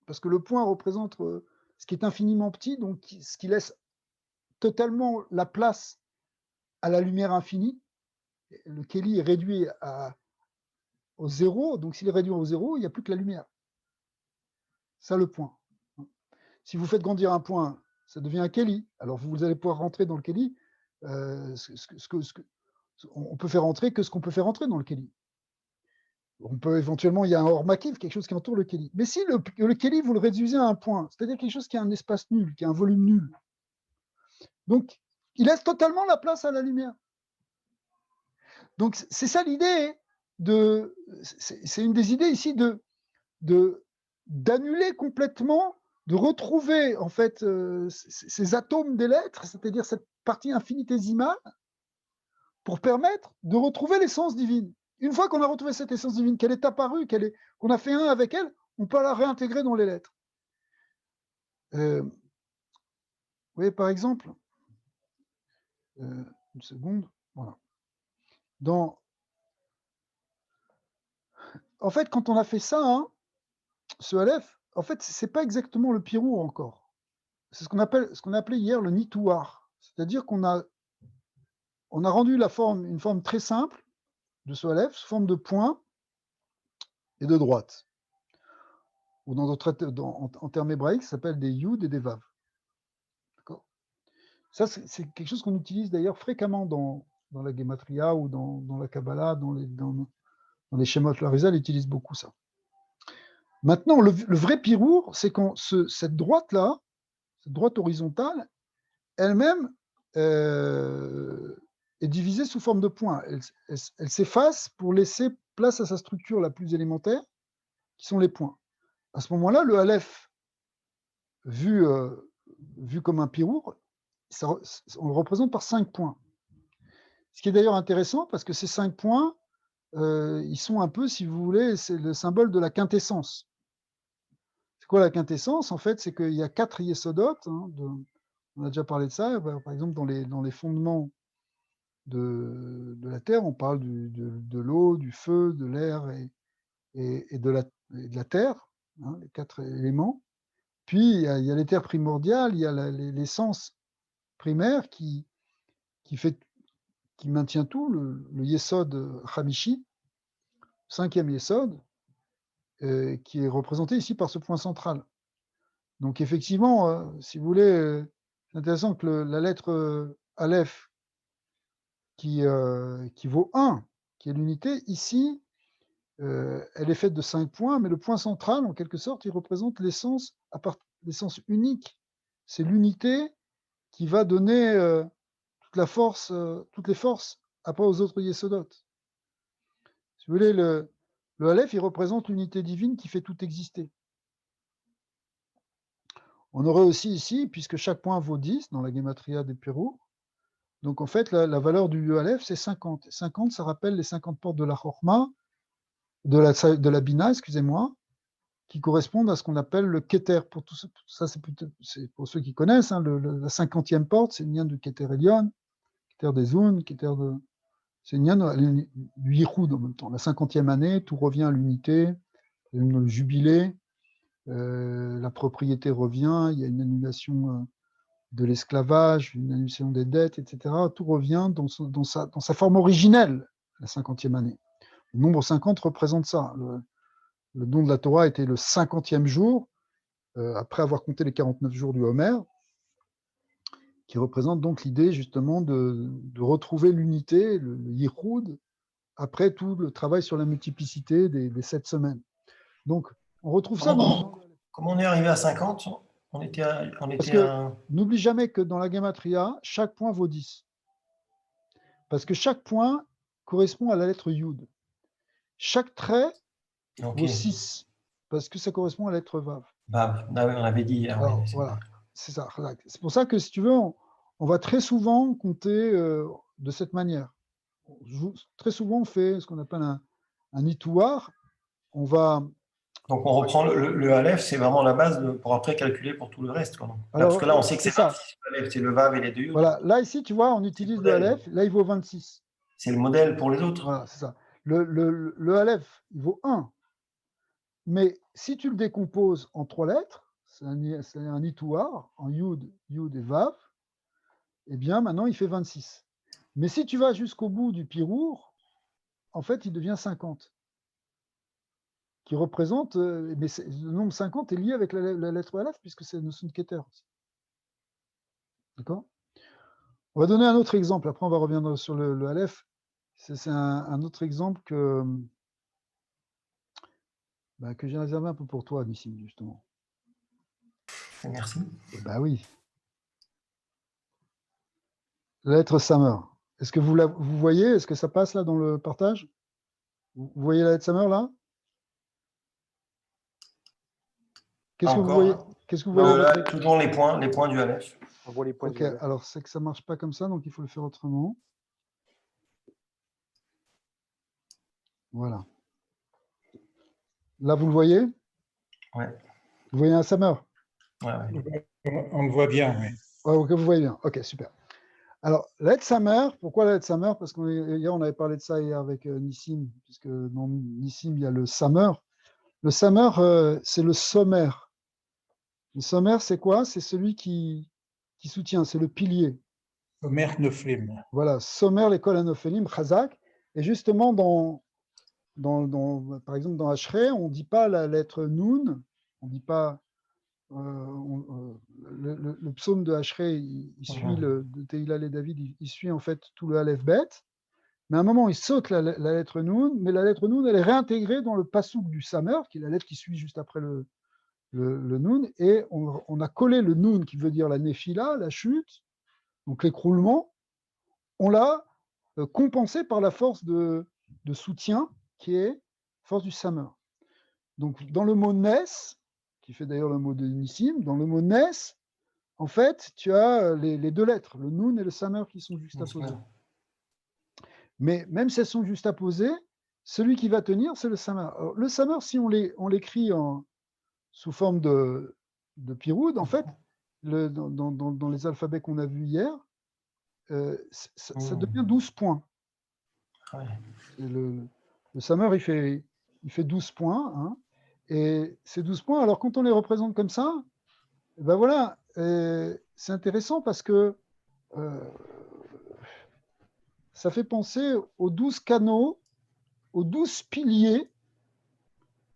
parce que le point représente ce qui est infiniment petit, donc ce qui laisse totalement la place à la lumière infinie. Le Keli est réduit au zéro, donc s'il est réduit au zéro, il n'y a plus que la lumière. Ça, le point. Si vous faites grandir un point, ça devient un Keli. Alors vous allez pouvoir rentrer dans le Keli. On peut faire rentrer que ce qu'on peut faire rentrer dans le Keli. On peut éventuellement, il y a un hors makiv, quelque chose qui entoure le Keli. Mais si le Keli, vous le réduisez à un point, c'est-à-dire quelque chose qui a un espace nul, qui a un volume nul, donc il laisse totalement la place à la lumière. Donc c'est ça l'idée, c'est une des idées ici d'annuler complètement, de retrouver en fait ces atomes des lettres, c'est-à-dire cette partie infinitésimale, pour permettre de retrouver l'essence divine. Une fois qu'on a retrouvé cette essence divine, qu'elle est apparue, qu'on a fait un avec elle, on peut la réintégrer dans les lettres. Vous voyez, par exemple, une seconde, voilà. En fait, quand on a fait ça, hein, ce Aleph, en fait, c'est pas exactement le pirou encore. C'est ce qu'on appelait hier le nitouar. C'est-à-dire qu'on a on a rendu une forme très simple de ce Aleph sous forme de points et de droite. Ou en termes hébraïques, ça s'appelle des Yud et des Vav. D'accord. Ça, c'est quelque chose qu'on utilise d'ailleurs fréquemment dans la Gematria ou dans la Kabbalah, dans les Shemot. L'Arizal utilise beaucoup ça. Maintenant, le vrai pirour, c'est quand cette droite-là, cette droite horizontale, elle-même est divisée sous forme de points. Elle s'efface pour laisser place à sa structure la plus élémentaire, qui sont les points. À ce moment-là, le Aleph, vu comme un pirour, on le représente par 5 points. Ce qui est d'ailleurs intéressant, parce que ces 5 points, ils sont un peu, si vous voulez, c'est le symbole de la quintessence. C'est quoi la quintessence? En fait, c'est qu'il y a 4 yesodot, hein, on a déjà parlé de ça, par exemple dans les fondements de la terre, on parle de l'eau, du feu, de l'air et de la terre, hein, les 4 éléments. Puis il y a l'éther primordial, il y a l'essence primaire qui maintient tout, le yesod Hamishi, 5e yesod, qui est représenté ici par ce point central. Donc effectivement, si vous voulez, c'est intéressant que la lettre Aleph, qui vaut 1, qui est l'unité, ici, elle est faite de 5 points, mais le point central, en quelque sorte, il représente l'essence unique. C'est l'unité qui va donner toutes les forces après aux autres yesodot. Si vous voulez, le Aleph, il représente l'unité divine qui fait tout exister. On aurait aussi ici, puisque chaque point vaut 10 dans la Gematria des Pérou, donc en fait, la valeur du Aleph, c'est 50. 50, ça rappelle les 50 portes de la Chorma, de la Bina, excusez-moi, qui correspondent à ce qu'on appelle le Keter. Pour tout ça, c'est pour ceux qui connaissent, hein, la 50e porte, c'est le lien du Keter Elion, Keter des Zun, c'est le lien du Yichud en même temps. La 50e année, tout revient à l'unité, le jubilé, la propriété revient, il y a une annulation de l'esclavage, une annulation des dettes, etc. Tout revient dans sa forme originelle, la 50e année. Le nombre 50 représente ça. Le don de la Torah était le 50e jour, après avoir compté les 49 jours du Homer, qui représente donc l'idée justement de retrouver l'unité, le Yichud, après tout le travail sur la multiplicité des 7 semaines. Donc, on retrouve ça dans... Comment on est arrivé à 50? Parce que n'oublie jamais que dans la Gematria, chaque point vaut 10. Parce que chaque point correspond à la lettre Yud. Chaque trait vaut 6, parce que ça correspond à la lettre Vav. Vav, on avait dit. Alors, voilà, c'est ça. C'est pour ça que, si tu veux, on va très souvent compter de cette manière. Très souvent, on fait ce qu'on appelle un itouar. On va... Donc, on reprend le Aleph, c'est vraiment la base pour après calculer pour tout le reste. Quoi. Alors, parce que là, on sait que c'est 26 Aleph, c'est le Vav et les deux Yud. Voilà, là, ici, tu vois, on utilise le Aleph, là, il vaut 26. C'est le modèle pour les autres. Voilà, c'est ça. Le Aleph, il vaut 1. Mais si tu le décomposes en 3 lettres, c'est un itouar, en Yud, Yud et Vav, eh bien, maintenant, il fait 26. Mais si tu vas jusqu'au bout du pirour, en fait, il devient 50. Qui représente, mais le nombre 50 est lié avec la lettre Aleph, puisque c'est une notion de Keter aussi. D'accord? On va donner un autre exemple, après on va revenir sur le Aleph. C'est un autre exemple que j'ai réservé un peu pour toi, Nissim, justement. Merci. Bah oui. La lettre Samer. Est-ce que vous voyez? Est-ce que ça passe là dans le partage? Vous voyez la lettre Samer là? Qu'est-ce que vous voyez? Qu'est-ce que vous voyez? Là, toujours les points du Aleph. On voit les points du Aleph. Alors c'est que ça ne marche pas comme ça, donc il faut le faire autrement. Voilà. Là, vous le voyez? Oui. Vous voyez un Samer? Ouais. On le voit bien, oui. Ouais, ok, vous voyez bien. Ok, super. Alors, la lettre Samer, pourquoi la lettre Samer? Parce qu'hier, on avait parlé de ça hier avec Nissim, puisque dans Nissim, il y a le Samer. Le Samer, c'est le sommaire. Le sommaire, c'est quoi? C'est celui qui soutient, c'est le pilier. Somer Noflim. Voilà, Somer l'école à Noflim, Chazak. Et justement, par exemple, dans Ashrei, on ne dit pas la lettre Nun, on ne dit pas. Le psaume de Ashrei, il suit de Tehillah et David, il suit en fait tout le Aleph Bet. Mais à un moment, il saute la lettre Nun, mais la lettre Nun, elle est réintégrée dans le Passouk du Samer, qui est la lettre qui suit juste après le Nun, et on a collé le Nun, qui veut dire la Néphila, la chute, donc l'écroulement, on l'a compensé par la force de soutien, qui est force du Samer. Donc, dans le mot Nes, qui fait d'ailleurs le mot de Nissim, dans le mot Nes, en fait, tu as les deux lettres, le Nun et le Samer, qui sont juxtaposés. Mais même si elles sont juxtaposées, celui qui va tenir, c'est le Samer. Alors, le Samer, si on l'écrit sous forme de Piroud, en fait, dans les alphabets qu'on a vus hier, ça devient 12 points. Ouais. Le Samer, il fait 12 points. Hein, et ces 12 points, alors quand on les représente comme ça, ben voilà, c'est intéressant parce que ça fait penser aux 12 canaux, aux 12 piliers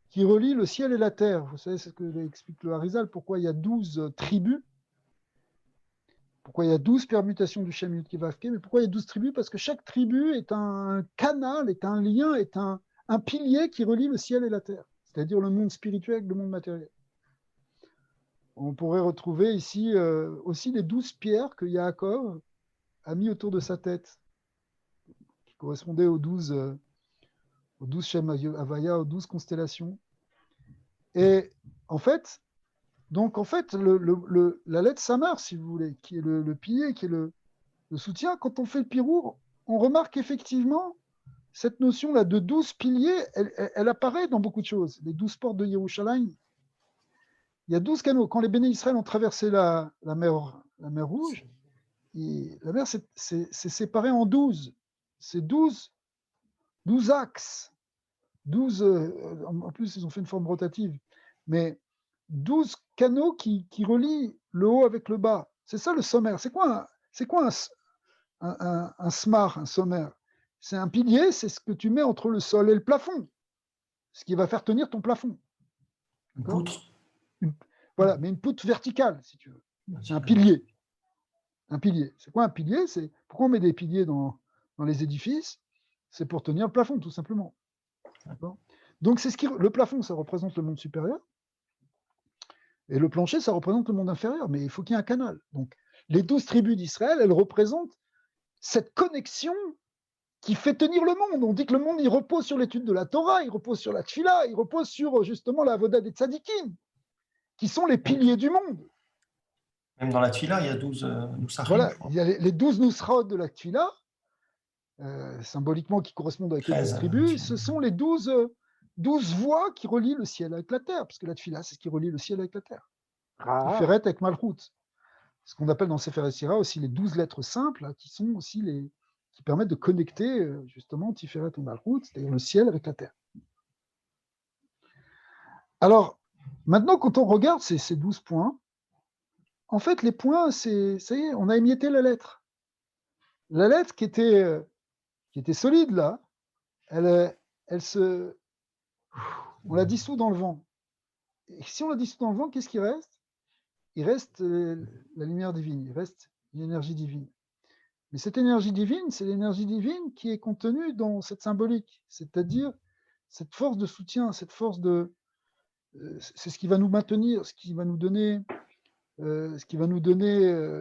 qui relient le ciel et la terre. Vous savez, c'est ce que explique le Harizal, pourquoi il y a 12 tribus, pourquoi il y a 12 permutations du Shem Yud Kei Vav Kei, mais pourquoi il y a 12 tribus? Parce que chaque tribu est un canal, est un lien, est un pilier qui relie le ciel et la terre, c'est-à-dire le monde spirituel avec le monde matériel. On pourrait retrouver ici aussi les 12 pierres que Yaakov a mis autour de sa tête, qui correspondaient aux 12 Shem Havaya, aux 12 constellations. Et en fait, la lettre Samar, si vous voulez, qui est le pilier, qui est le soutien, quand on fait le pirour, on remarque effectivement cette notion-là de 12 piliers, elle apparaît dans beaucoup de choses. Les 12 portes de Yerushalayim, il y a 12 canaux. Quand les Béné Israël ont traversé la mer Rouge, la mer s'est séparée en 12. C'est 12 axes. 12, en plus, ils ont fait une forme rotative. Mais 12 canaux qui relient le haut avec le bas. C'est ça le sommaire. C'est quoi un smar, un sommaire? C'est un pilier, c'est ce que tu mets entre le sol et le plafond. Ce qui va faire tenir ton plafond. Une poutre. Voilà, mais une poutre verticale, si tu veux. C'est un pilier. Un pilier. C'est quoi un pilier? Pourquoi on met des piliers dans les édifices? C'est pour tenir le plafond, tout simplement. Donc, le plafond, ça représente le monde supérieur. Et le plancher, ça représente le monde inférieur. Mais il faut qu'il y ait un canal. Donc, les 12 tribus d'Israël, elles représentent cette connexion qui fait tenir le monde. On dit que le monde, il repose sur l'étude de la Torah, il repose sur la Tfila, il repose sur, justement, la Avoda des Tzadikim, qui sont les piliers du monde. Même dans la Tfila, il y a 12 Nusachim. Voilà, il y a les 12 Nusraot de la Tfila, symboliquement qui correspondent avec 13, les 12 tribus. Ce sont les 12 voies qui relient le ciel avec la terre, parce que la Tfila, c'est ce qui relie le ciel avec la terre. Tiferet avec Malchut. Ce qu'on appelle dans Sefer Yetzirah aussi les 12 lettres simples, là, qui sont aussi qui permettent de connecter justement Tiferet et Malchut, c'est-à-dire le ciel avec la terre. Alors, maintenant, quand on regarde ces 12 points, en fait, les points, ça y est, on a émietté la lettre. La lettre qui était solide, là, on la dissout dans le vent. Et si on la dissout dans le vent, qu'est-ce qui reste? Il reste la lumière divine, il reste une énergie divine. Mais cette énergie divine, c'est l'énergie divine qui est contenue dans cette symbolique, c'est-à-dire cette force de soutien, cette force c'est ce qui va nous maintenir, ce qui va nous donner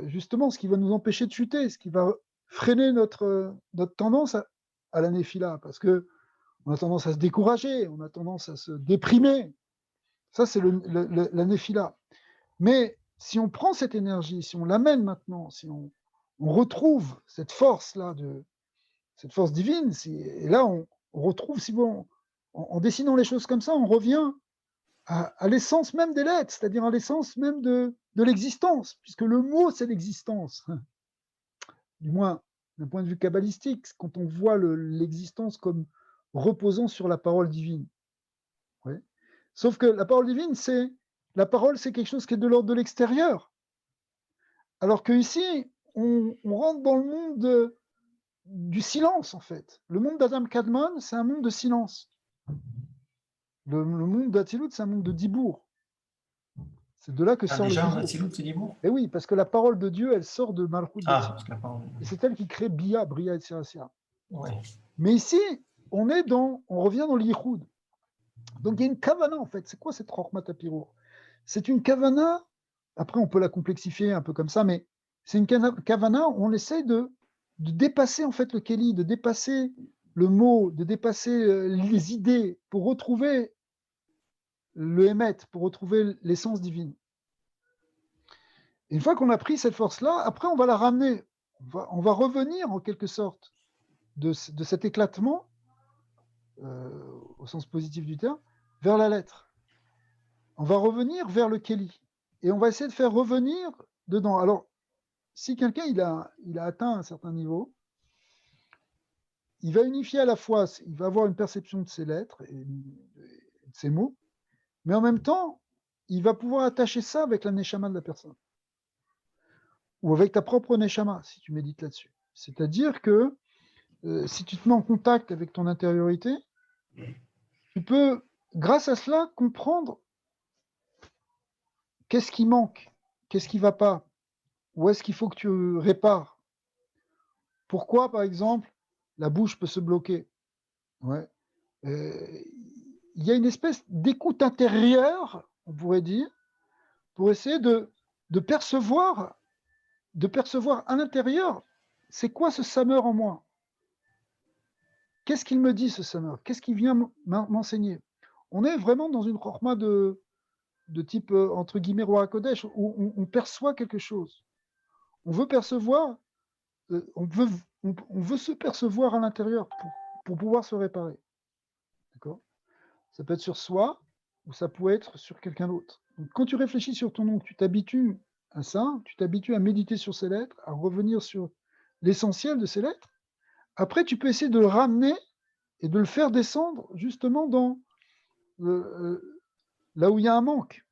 justement, ce qui va nous empêcher de chuter, ce qui va freiner notre tendance à la néphila, parce que on a tendance à se décourager, on a tendance à se déprimer. Ça, c'est la néphila. Mais si on prend cette énergie, si on l'amène maintenant, si on retrouve cette force-là, cette force divine, et là, on retrouve, si bon, en dessinant les choses comme ça, on revient à l'essence même des lettres, c'est-à-dire à l'essence même de l'existence, puisque le mot, c'est l'existence. Du moins, d'un point de vue kabbalistique, quand on voit l'existence comme reposant sur la parole divine. Ouais. Sauf que la parole divine, c'est quelque chose qui est de l'ordre de l'extérieur. Alors qu'ici, on rentre dans le monde du silence, en fait. Le monde d'Adam Kadmon, c'est un monde de silence. Le monde d'Atsilut, c'est un monde de Dibour. C'est de là que sort déjà, le Dibour. Atsilut, c'est Dibour. Et oui, parce que la parole de Dieu, elle sort de Malchut parce que la parole. Et c'est elle qui crée Bria et Sirasia. Ouais. Mais ici, on revient dans l'Yichud. Donc il y a une kavana, en fait. C'est quoi cette Chokhmat Apirur? C'est une kavana, après on peut la complexifier un peu comme ça, mais c'est une kavana où on essaie de dépasser en fait le Keli, de dépasser le mot, de dépasser les idées pour retrouver le Hémet, pour retrouver l'essence divine. Et une fois qu'on a pris cette force-là, après on va la ramener, on va revenir en quelque sorte de cet éclatement, au sens positif du terme, vers la lettre. On va revenir vers le Keli. Et on va essayer de faire revenir dedans. Alors, si quelqu'un il a atteint un certain niveau, il va unifier à la fois, il va avoir une perception de ses lettres et de ses mots, mais en même temps, il va pouvoir attacher ça avec la neshama de la personne. Ou avec ta propre neshama, si tu médites là-dessus. C'est-à-dire que si tu te mets en contact avec ton intériorité, tu peux, grâce à cela, comprendre qu'est-ce qui manque, qu'est-ce qui ne va pas, où est-ce qu'il faut que tu répares. Pourquoi, par exemple, la bouche peut se bloquer? Ouais. Il y a une espèce d'écoute intérieure, on pourrait dire, pour essayer de percevoir à l'intérieur, c'est quoi ce Samer en moi? Qu'est-ce qu'il me dit, ce Samer? Qu'est-ce qu'il vient m'enseigner? On est vraiment dans une chorma de type, entre guillemets, Roi Kodesh, où on perçoit quelque chose. On veut percevoir, on veut se percevoir à l'intérieur pour pouvoir se réparer. D'accord? Ça peut être sur soi, ou ça peut être sur quelqu'un d'autre. Donc, quand tu réfléchis sur ton nom, tu t'habitues à ça, tu t'habitues à méditer sur ces lettres, à revenir sur l'essentiel de ces lettres. Après, tu peux essayer de le ramener et de le faire descendre justement dans là où il y a un manque,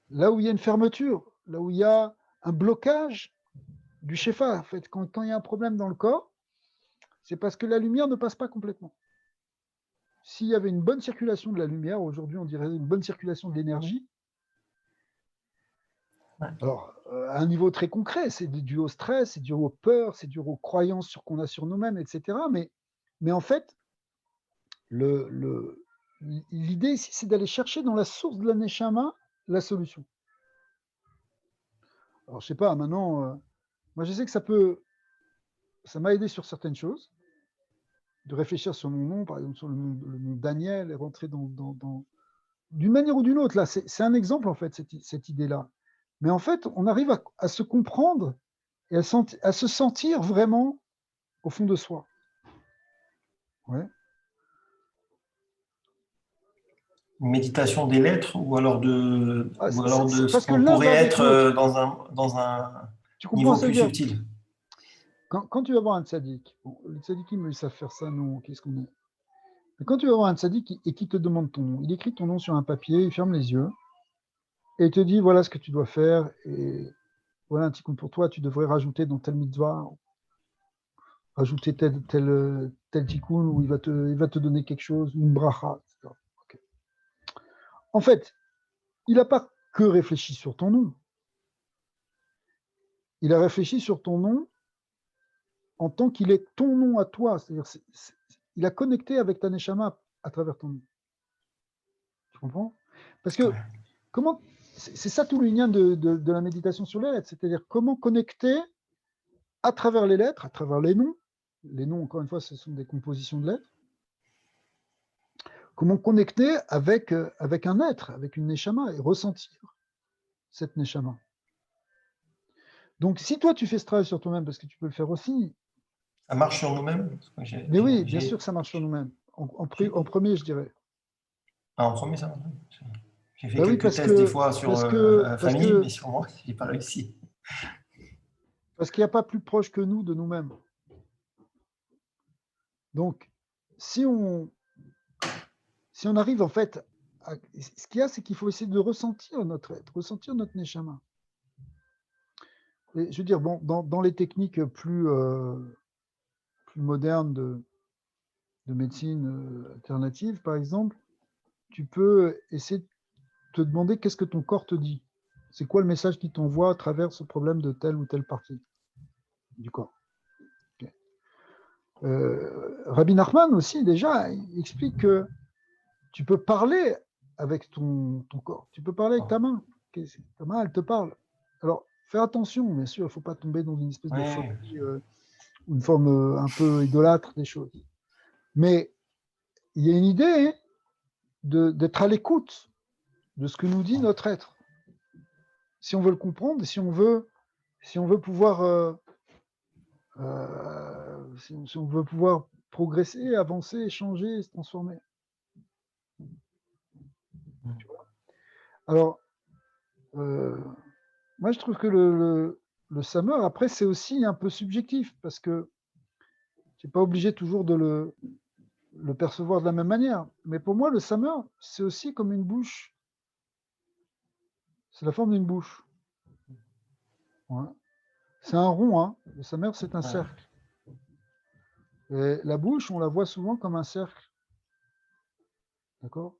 là où il y a une fermeture, là où il y a un blocage du Shefa. En fait, quand il y a un problème dans le corps, c'est parce que la lumière ne passe pas complètement. S'il y avait une bonne circulation de la lumière, aujourd'hui on dirait une bonne circulation de l'énergie, alors à un niveau très concret, c'est dû au stress, c'est dû aux peurs, c'est dû aux croyances qu'on a sur nous-mêmes, etc. Mais en fait, l'idée ici, c'est d'aller chercher dans la source de la Neshama la solution. Alors je sais pas, maintenant, moi je sais que ça m'a aidé sur certaines choses, de réfléchir sur mon nom, par exemple sur le nom Daniel, et rentrer dans d'une manière ou d'une autre. Là, c'est un exemple en fait, cette idée-là. Mais en fait, on arrive à se comprendre et à se sentir vraiment au fond de soi. Ouais. Une méditation des lettres ou alors de ce qu'on que pourrait être dans un niveau plus subtil. Quand tu vas voir un tzaddik, bon, les tzaddikim, ils savent faire ça, non, qu'est-ce qu'on est? Mais quand tu vas voir un tzaddik et qui te demande ton nom, il écrit ton nom sur un papier, il ferme les yeux et il te dit voilà ce que tu dois faire et voilà un petit coup pour toi, tu devrais rajouter dans tel mitzvah, rajouter tel tikkun où il va te donner quelque chose, une bracha, etc. Okay. En fait, il n'a pas que réfléchi sur ton nom. Il a réfléchi sur ton nom en tant qu'il est ton nom à toi. C'est-à-dire, il a connecté avec ta neshama à travers ton nom. Tu comprends? Parce que c'est ça tout le lien de la méditation sur les lettres, c'est-à-dire comment connecter à travers les lettres, à travers les noms. Les noms, encore une fois, ce sont des compositions de lettres. Comment connecter avec un être, avec une neshama, et ressentir cette neshama. Donc, si toi, tu fais ce travail sur toi-même, parce que tu peux le faire aussi. Ça marche sur nous-mêmes? Mais oui, bien sûr que ça marche sur nous-mêmes. En premier, je dirais. Ah, en premier, ça marche. J'ai fait quelques tests des fois sur la famille, mais sur moi, je n'ai pas réussi. Parce qu'il n'y a pas plus proche que nous de nous-mêmes. Donc, si on arrive en fait, ce qu'il y a, c'est qu'il faut essayer de ressentir notre être, ressentir notre neshama. Et je veux dire, bon, dans les techniques plus modernes de médecine alternative, par exemple, tu peux essayer de te demander qu'est-ce que ton corps te dit. C'est quoi le message qu'il t'envoie à travers ce problème de telle ou telle partie du corps. Okay. Rabbi Nachman aussi, déjà, il explique que tu peux parler avec ton corps. Tu peux parler avec ta main. Ta main, elle te parle. Alors, fais attention, bien sûr, il ne faut pas tomber dans une espèce de folie, une forme un peu idolâtre des choses. Mais il y a une idée d'être à l'écoute de ce que nous dit notre être. Si on veut le comprendre, et si on veut pouvoir si on veut pouvoir progresser, avancer, changer, se transformer. Alors, moi, je trouve que le summer, après, c'est aussi un peu subjectif, parce que tu n'es pas obligé toujours de le percevoir de la même manière. Mais pour moi, le summer, c'est aussi comme une bouche. C'est la forme d'une bouche. Ouais. C'est un rond, hein. Le summer, c'est un cercle. Et la bouche, on la voit souvent comme un cercle. D'accord?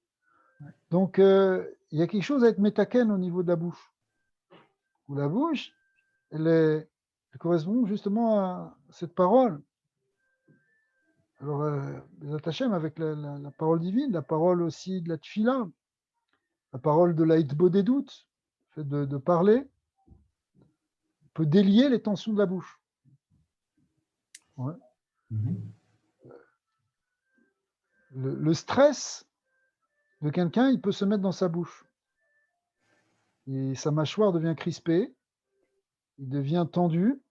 Donc, il y a quelque chose à être métaken au niveau de la bouche. Où la bouche, elle correspond justement à cette parole. Alors, les Hachem avec la parole divine, la parole aussi de la tfila, la parole de la hitbo des doutes, le fait de parler, peut délier les tensions de la bouche. Ouais. Le stress de quelqu'un, il peut se mettre dans sa bouche. Et sa mâchoire devient crispée, il devient tendu,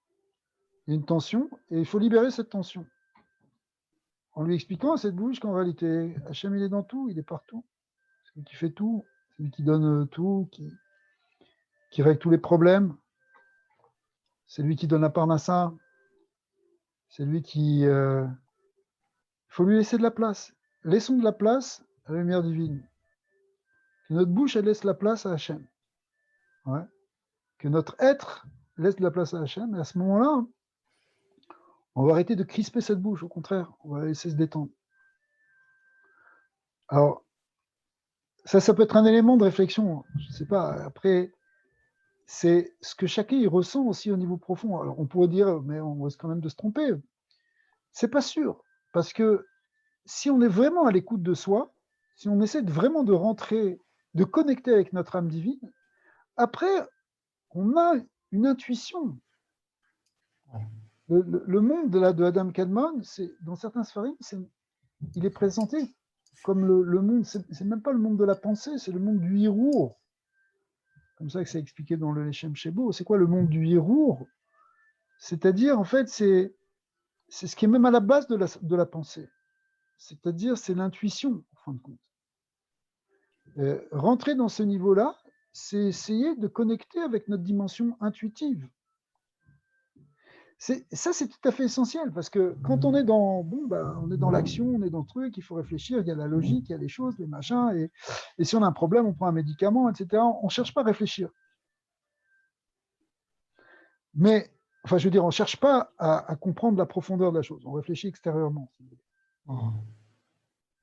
il y a une tension, et il faut libérer cette tension. En lui expliquant à cette bouche qu'en réalité, Hachem, il est dans tout, il est partout. C'est lui qui fait tout, c'est lui qui donne tout, qui règle tous les problèmes. C'est lui qui donne la parnassa. C'est lui qui... Il faut lui laisser de la place. Laissons de la place à la lumière divine. Que notre bouche, elle laisse la place à Hachem. Ouais. Que notre être laisse de la place à Hachem. Et à ce moment-là, on va arrêter de crisper cette bouche. Au contraire, on va la laisser se détendre. Alors, ça peut être un élément de réflexion. Je ne sais pas. Après, c'est ce que chacun y ressent aussi au niveau profond. Alors, on pourrait dire, mais on risque quand même de se tromper. C'est pas sûr. Parce que si on est vraiment à l'écoute de soi, si on essaie vraiment de rentrer, de connecter avec notre âme divine, après, on a une intuition. Le monde de Adam Kadmon, dans certains sfarim, il est présenté comme le monde, c'est même pas le monde de la pensée, c'est le monde du hirour. Comme ça que c'est expliqué dans le Leshem Shebo. C'est quoi le monde du hirour? C'est-à-dire, en fait, c'est ce qui est même à la base de la pensée. C'est-à-dire, c'est l'intuition, en fin de compte. Rentrer dans ce niveau-là, c'est essayer de connecter avec notre dimension intuitive. Ça, c'est tout à fait essentiel, parce que quand on est on est dans l'action, on est dans le truc, il faut réfléchir, il y a la logique, il y a les choses, les machins, et si on a un problème, on prend un médicament, etc. On ne cherche pas à réfléchir. Mais, enfin, je veux dire, on ne cherche pas à comprendre la profondeur de la chose, on réfléchit extérieurement.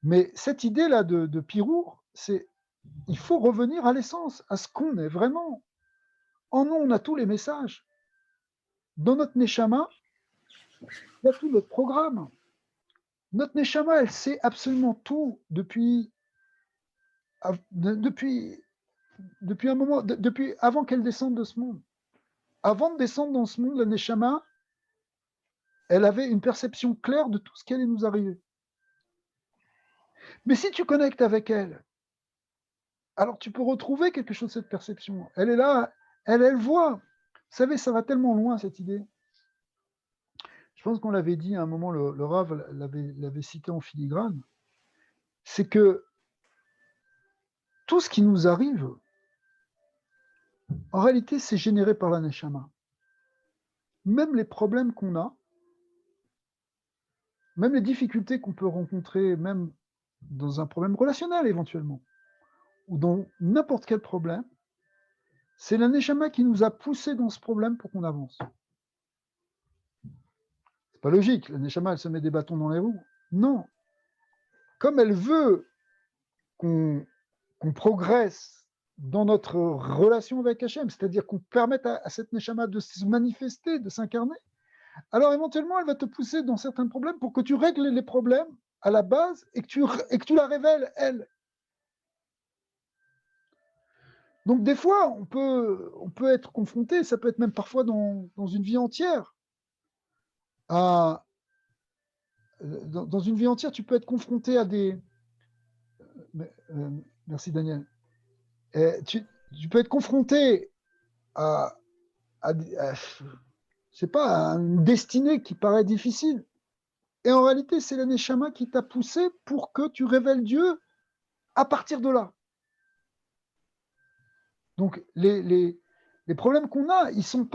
Mais cette idée-là de Pirour, il faut revenir à l'essence, à ce qu'on est vraiment. En nous, on a tous les messages. Dans notre Neshama, il y a tout notre programme. Notre Neshama, elle sait absolument tout depuis un moment, depuis avant qu'elle descende de ce monde. Avant de descendre dans ce monde, la Neshama, elle avait une perception claire de tout ce qui allait nous arriver. Mais si tu connectes avec elle, alors tu peux retrouver quelque chose de cette perception. Elle est là, elle voit. Vous savez, ça va tellement loin, cette idée. Je pense qu'on l'avait dit à un moment, le Rav l'avait cité en filigrane, c'est que tout ce qui nous arrive, en réalité, c'est généré par la Neshama. Même les problèmes qu'on a, même les difficultés qu'on peut rencontrer, même dans un problème relationnel éventuellement, ou dans n'importe quel problème, c'est la Neshama qui nous a poussés dans ce problème pour qu'on avance. C'est pas logique, la Neshama, elle se met des bâtons dans les roues. Non. Comme elle veut qu'on progresse dans notre relation avec Hachem, c'est-à-dire qu'on permette à cette Neshama de se manifester, de s'incarner, alors éventuellement, elle va te pousser dans certains problèmes pour que tu règles les problèmes à la base et que tu la révèles, elle. Donc des fois, on peut être confronté, ça peut être même parfois dans une vie entière. Dans une vie entière, tu peux être confronté à des... merci Daniel. Tu peux être confronté à je sais pas, à une destinée qui paraît difficile. Et en réalité, c'est la Neshama qui t'a poussé pour que tu révèles Dieu à partir de là. Donc, les problèmes qu'on a, ils ne sont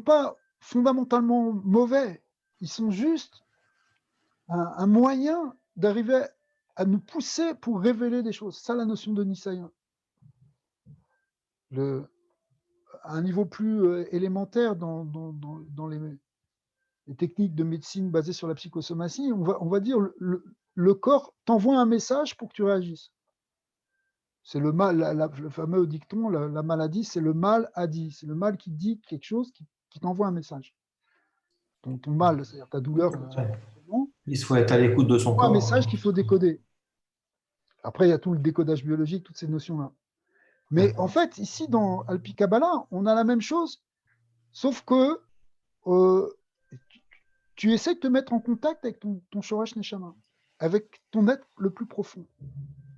pas fondamentalement mauvais. Ils sont juste un moyen d'arriver à nous pousser pour révéler des choses. Ça, la notion de Nisaïen. À un niveau plus élémentaire dans les techniques de médecine basées sur la psychosomatie, on va dire le corps t'envoie un message pour que tu réagisses. C'est le mal, le fameux dicton, la maladie, c'est le mal a dit. C'est le mal qui dit quelque chose, qui t'envoie un message. Ton mal, c'est-à-dire ta douleur. Il faut être à l'écoute de son corps. Un message qu'il faut décoder. Après, il y a tout le décodage biologique, toutes ces notions-là. Mais en fait, ici, dans Alpi Kabbalah, on a la même chose, sauf que tu essaies de te mettre en contact avec ton Shoresh Neshama, avec ton être le plus profond.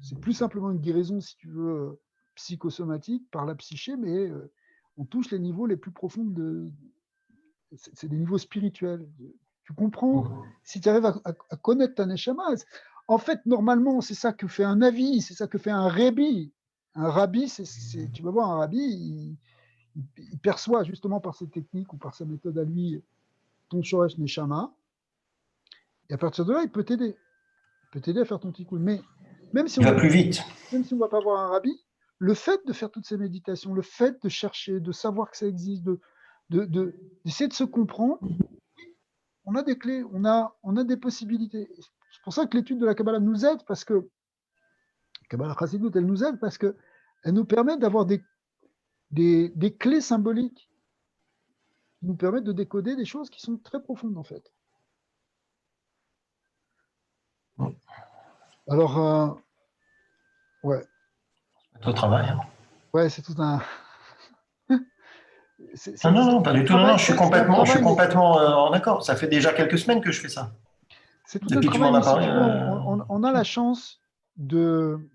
C'est plus simplement une guérison, si tu veux, psychosomatique par la psyché, mais on touche les niveaux les plus profonds c'est des niveaux spirituels. Tu comprends, si tu arrives à connaître ta Neshama, en fait, normalement, c'est ça que fait un avis, c'est ça que fait un rabbi. Un rabbi, tu vas voir, un rabbi, il perçoit justement par ses techniques ou par sa méthode à lui ton Shoresh Neshama, et à partir de là, il peut t'aider. Il peut t'aider à faire ton tikkun. Mais même si on va plus vite. Même si on ne va pas voir un rabbi, le fait de faire toutes ces méditations, le fait de chercher, de savoir que ça existe, d'essayer de se comprendre, on a des clés, on a des possibilités. C'est pour ça que l'étude de la Kabbalah nous aide, parce que Kabbalah Chassidut, elle nous aide parce qu'elle nous permet d'avoir des clés symboliques qui nous permettent de décoder des choses qui sont très profondes, en fait. Alors, ouais. C'est au travail. Hein. Ouais, c'est tout un... Non, pas du tout. Non, je suis complètement en accord. Ça fait déjà quelques semaines que je fais ça. C'est tout un travail, mais si tu veux, on a la chance même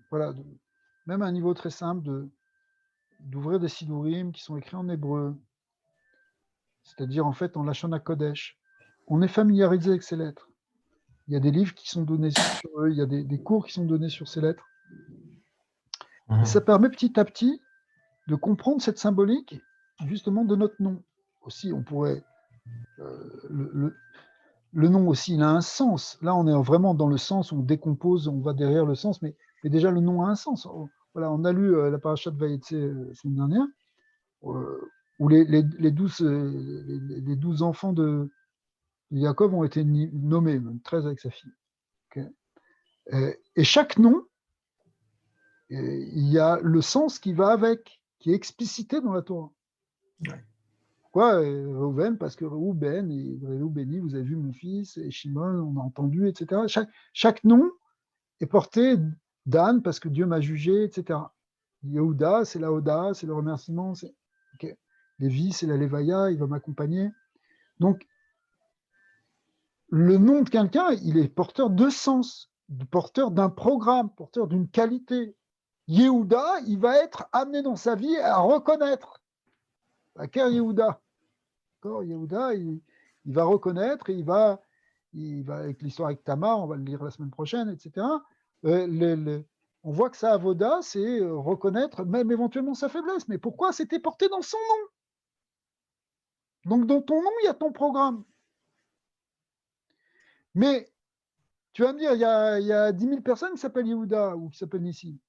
à un niveau très simple, d'ouvrir des sidurim qui sont écrits en hébreu, c'est-à-dire en fait en Lachon HaKodesh. On est familiarisé avec ces lettres. Il y a des livres qui sont donnés sur eux, il y a des cours qui sont donnés sur ces lettres. Et ça permet petit à petit de comprendre cette symbolique justement de notre nom. Aussi, on pourrait... le nom aussi, il a un sens. Là, on est vraiment dans le sens où on décompose, on va derrière le sens, mais déjà, le nom a un sens. Voilà, on a lu la paracha de Vayetse la semaine dernière, où les 12 enfants de Jacob ont été nommés, même 13 avec sa fille. Okay. Et chaque nom, il y a le sens qui va avec, qui est explicité dans la Torah. Ouais. Pourquoi Reuven? Parce que Reuben, béni, vous avez vu mon fils, et Shimon, on a entendu, etc. Chaque nom est porté d'Anne parce que Dieu m'a jugé, etc. Yehuda, c'est la Oda, c'est le remerciement. Okay. Lévi, c'est la Levaya, il va m'accompagner. Donc, le nom de quelqu'un, il est porteur de sens, porteur d'un programme, porteur d'une qualité. Yehuda, il va être amené dans sa vie à reconnaître. Quel Yehuda? Yehuda, il va reconnaître et il va avec l'histoire avec Tamar, on va le lire la semaine prochaine, etc. On voit que sa avoda, c'est reconnaître même éventuellement sa faiblesse. Mais pourquoi? C'était porté dans son nom. Donc dans ton nom, il y a ton programme. Mais tu vas me dire, il y a 10 000 personnes qui s'appellent Yehuda ou qui s'appellent Nissi.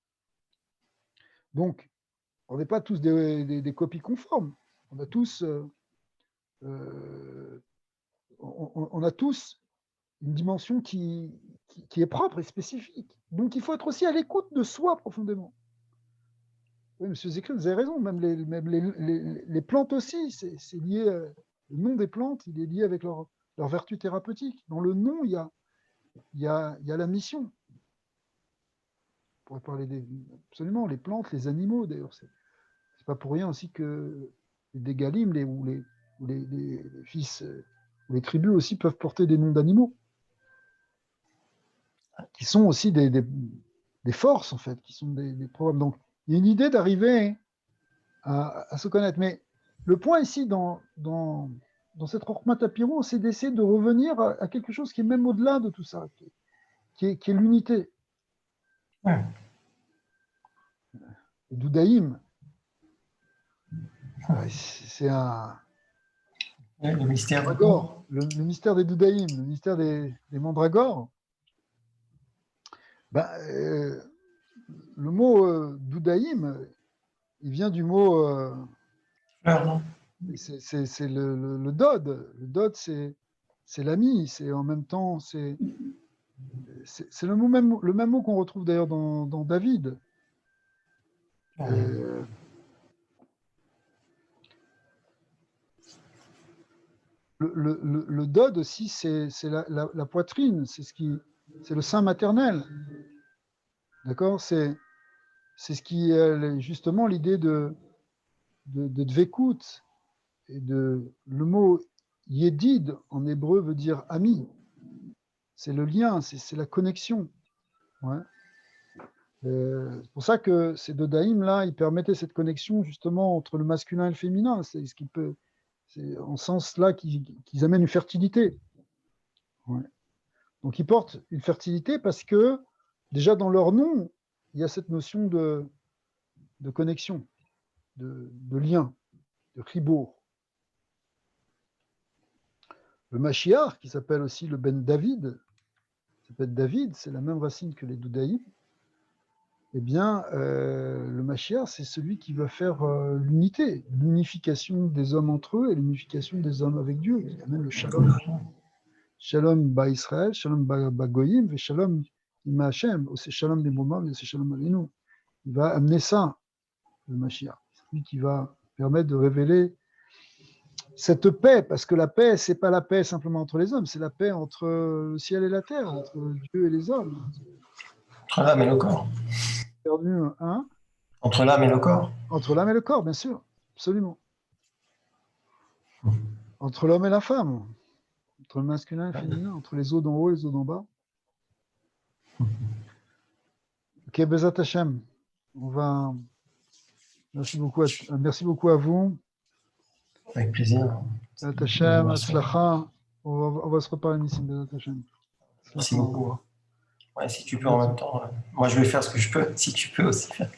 Donc, on n'est pas tous des copies conformes. On a tous, on a tous une dimension qui est propre et spécifique. Donc, il faut être aussi à l'écoute de soi profondément. Oui, monsieur Zéclin, vous avez raison, même les plantes aussi, c'est lié, le nom des plantes, il est lié avec leur vertu thérapeutique. Dans le nom, il y a la mission. On pourrait parler absolument, les plantes, les animaux, d'ailleurs. C'est pas pour rien aussi que les Dégalim ou les fils, ou les tribus aussi peuvent porter des noms d'animaux, qui sont aussi des forces, en fait, qui sont des programmes. Donc, il y a une idée d'arriver à se connaître. Mais le point ici, dans cette Chokhmat HaPiro, c'est d'essayer de revenir à quelque chose qui est même au-delà de tout ça, qui est l'unité. Ouais. Le Doudaïm, c'est un... Le mystère Mandragore, le mystère des Doudaïm, le mystère des mandragores. Le mot Doudaïm, il vient du mot... c'est le Dod. Le Dod, c'est l'ami, c'est en même temps... C'est le même mot qu'on retrouve d'ailleurs dans David. Le Dod aussi, c'est la poitrine, c'est le sein maternel. D'accord, c'est ce qui est justement l'idée de dvekut. Et le mot yedid en hébreu veut dire ami. C'est le lien, c'est la connexion. Ouais. C'est pour ça que ces deux daïms-là, ils permettaient cette connexion justement entre le masculin et le féminin. C'est ce qui peut, c'est en sens là qu'ils amènent une fertilité. Ouais. Donc ils portent une fertilité parce que déjà dans leur nom, il y a cette notion de connexion, de lien, de chibour. Le Mashiach, qui s'appelle aussi le Ben David, s'appelle David, c'est la même racine que les Doudaïm. Eh bien, le Mashiach, c'est celui qui va faire l'unité, l'unification des hommes entre eux et l'unification des hommes avec Dieu, qui amène le shalom. Shalom ba Israël, shalom ba Goyim, et shalom ima Hashem, c'est shalom des moments, c'est shalom alenu. Il va amener ça, le Mashiach. C'est lui qui va permettre de révéler cette paix, parce que la paix, c'est pas la paix simplement entre les hommes, c'est la paix entre le ciel et la terre, entre Dieu et les hommes. Entre l'âme et le corps. Perdu, hein? Entre l'âme et le corps. Entre l'âme et le corps, bien sûr, absolument. Entre l'homme et la femme, entre le masculin et le féminin, entre les eaux d'en haut et les eaux d'en bas. Ok, Bezat Hashem. On va. Merci beaucoup à vous. Avec plaisir. Bezat Hashem, Atzlacha. On va se reparler ici, Bezat Hashem. Merci beaucoup. Ouais, si tu peux en même temps. Moi, je vais faire ce que je peux, si tu peux aussi faire.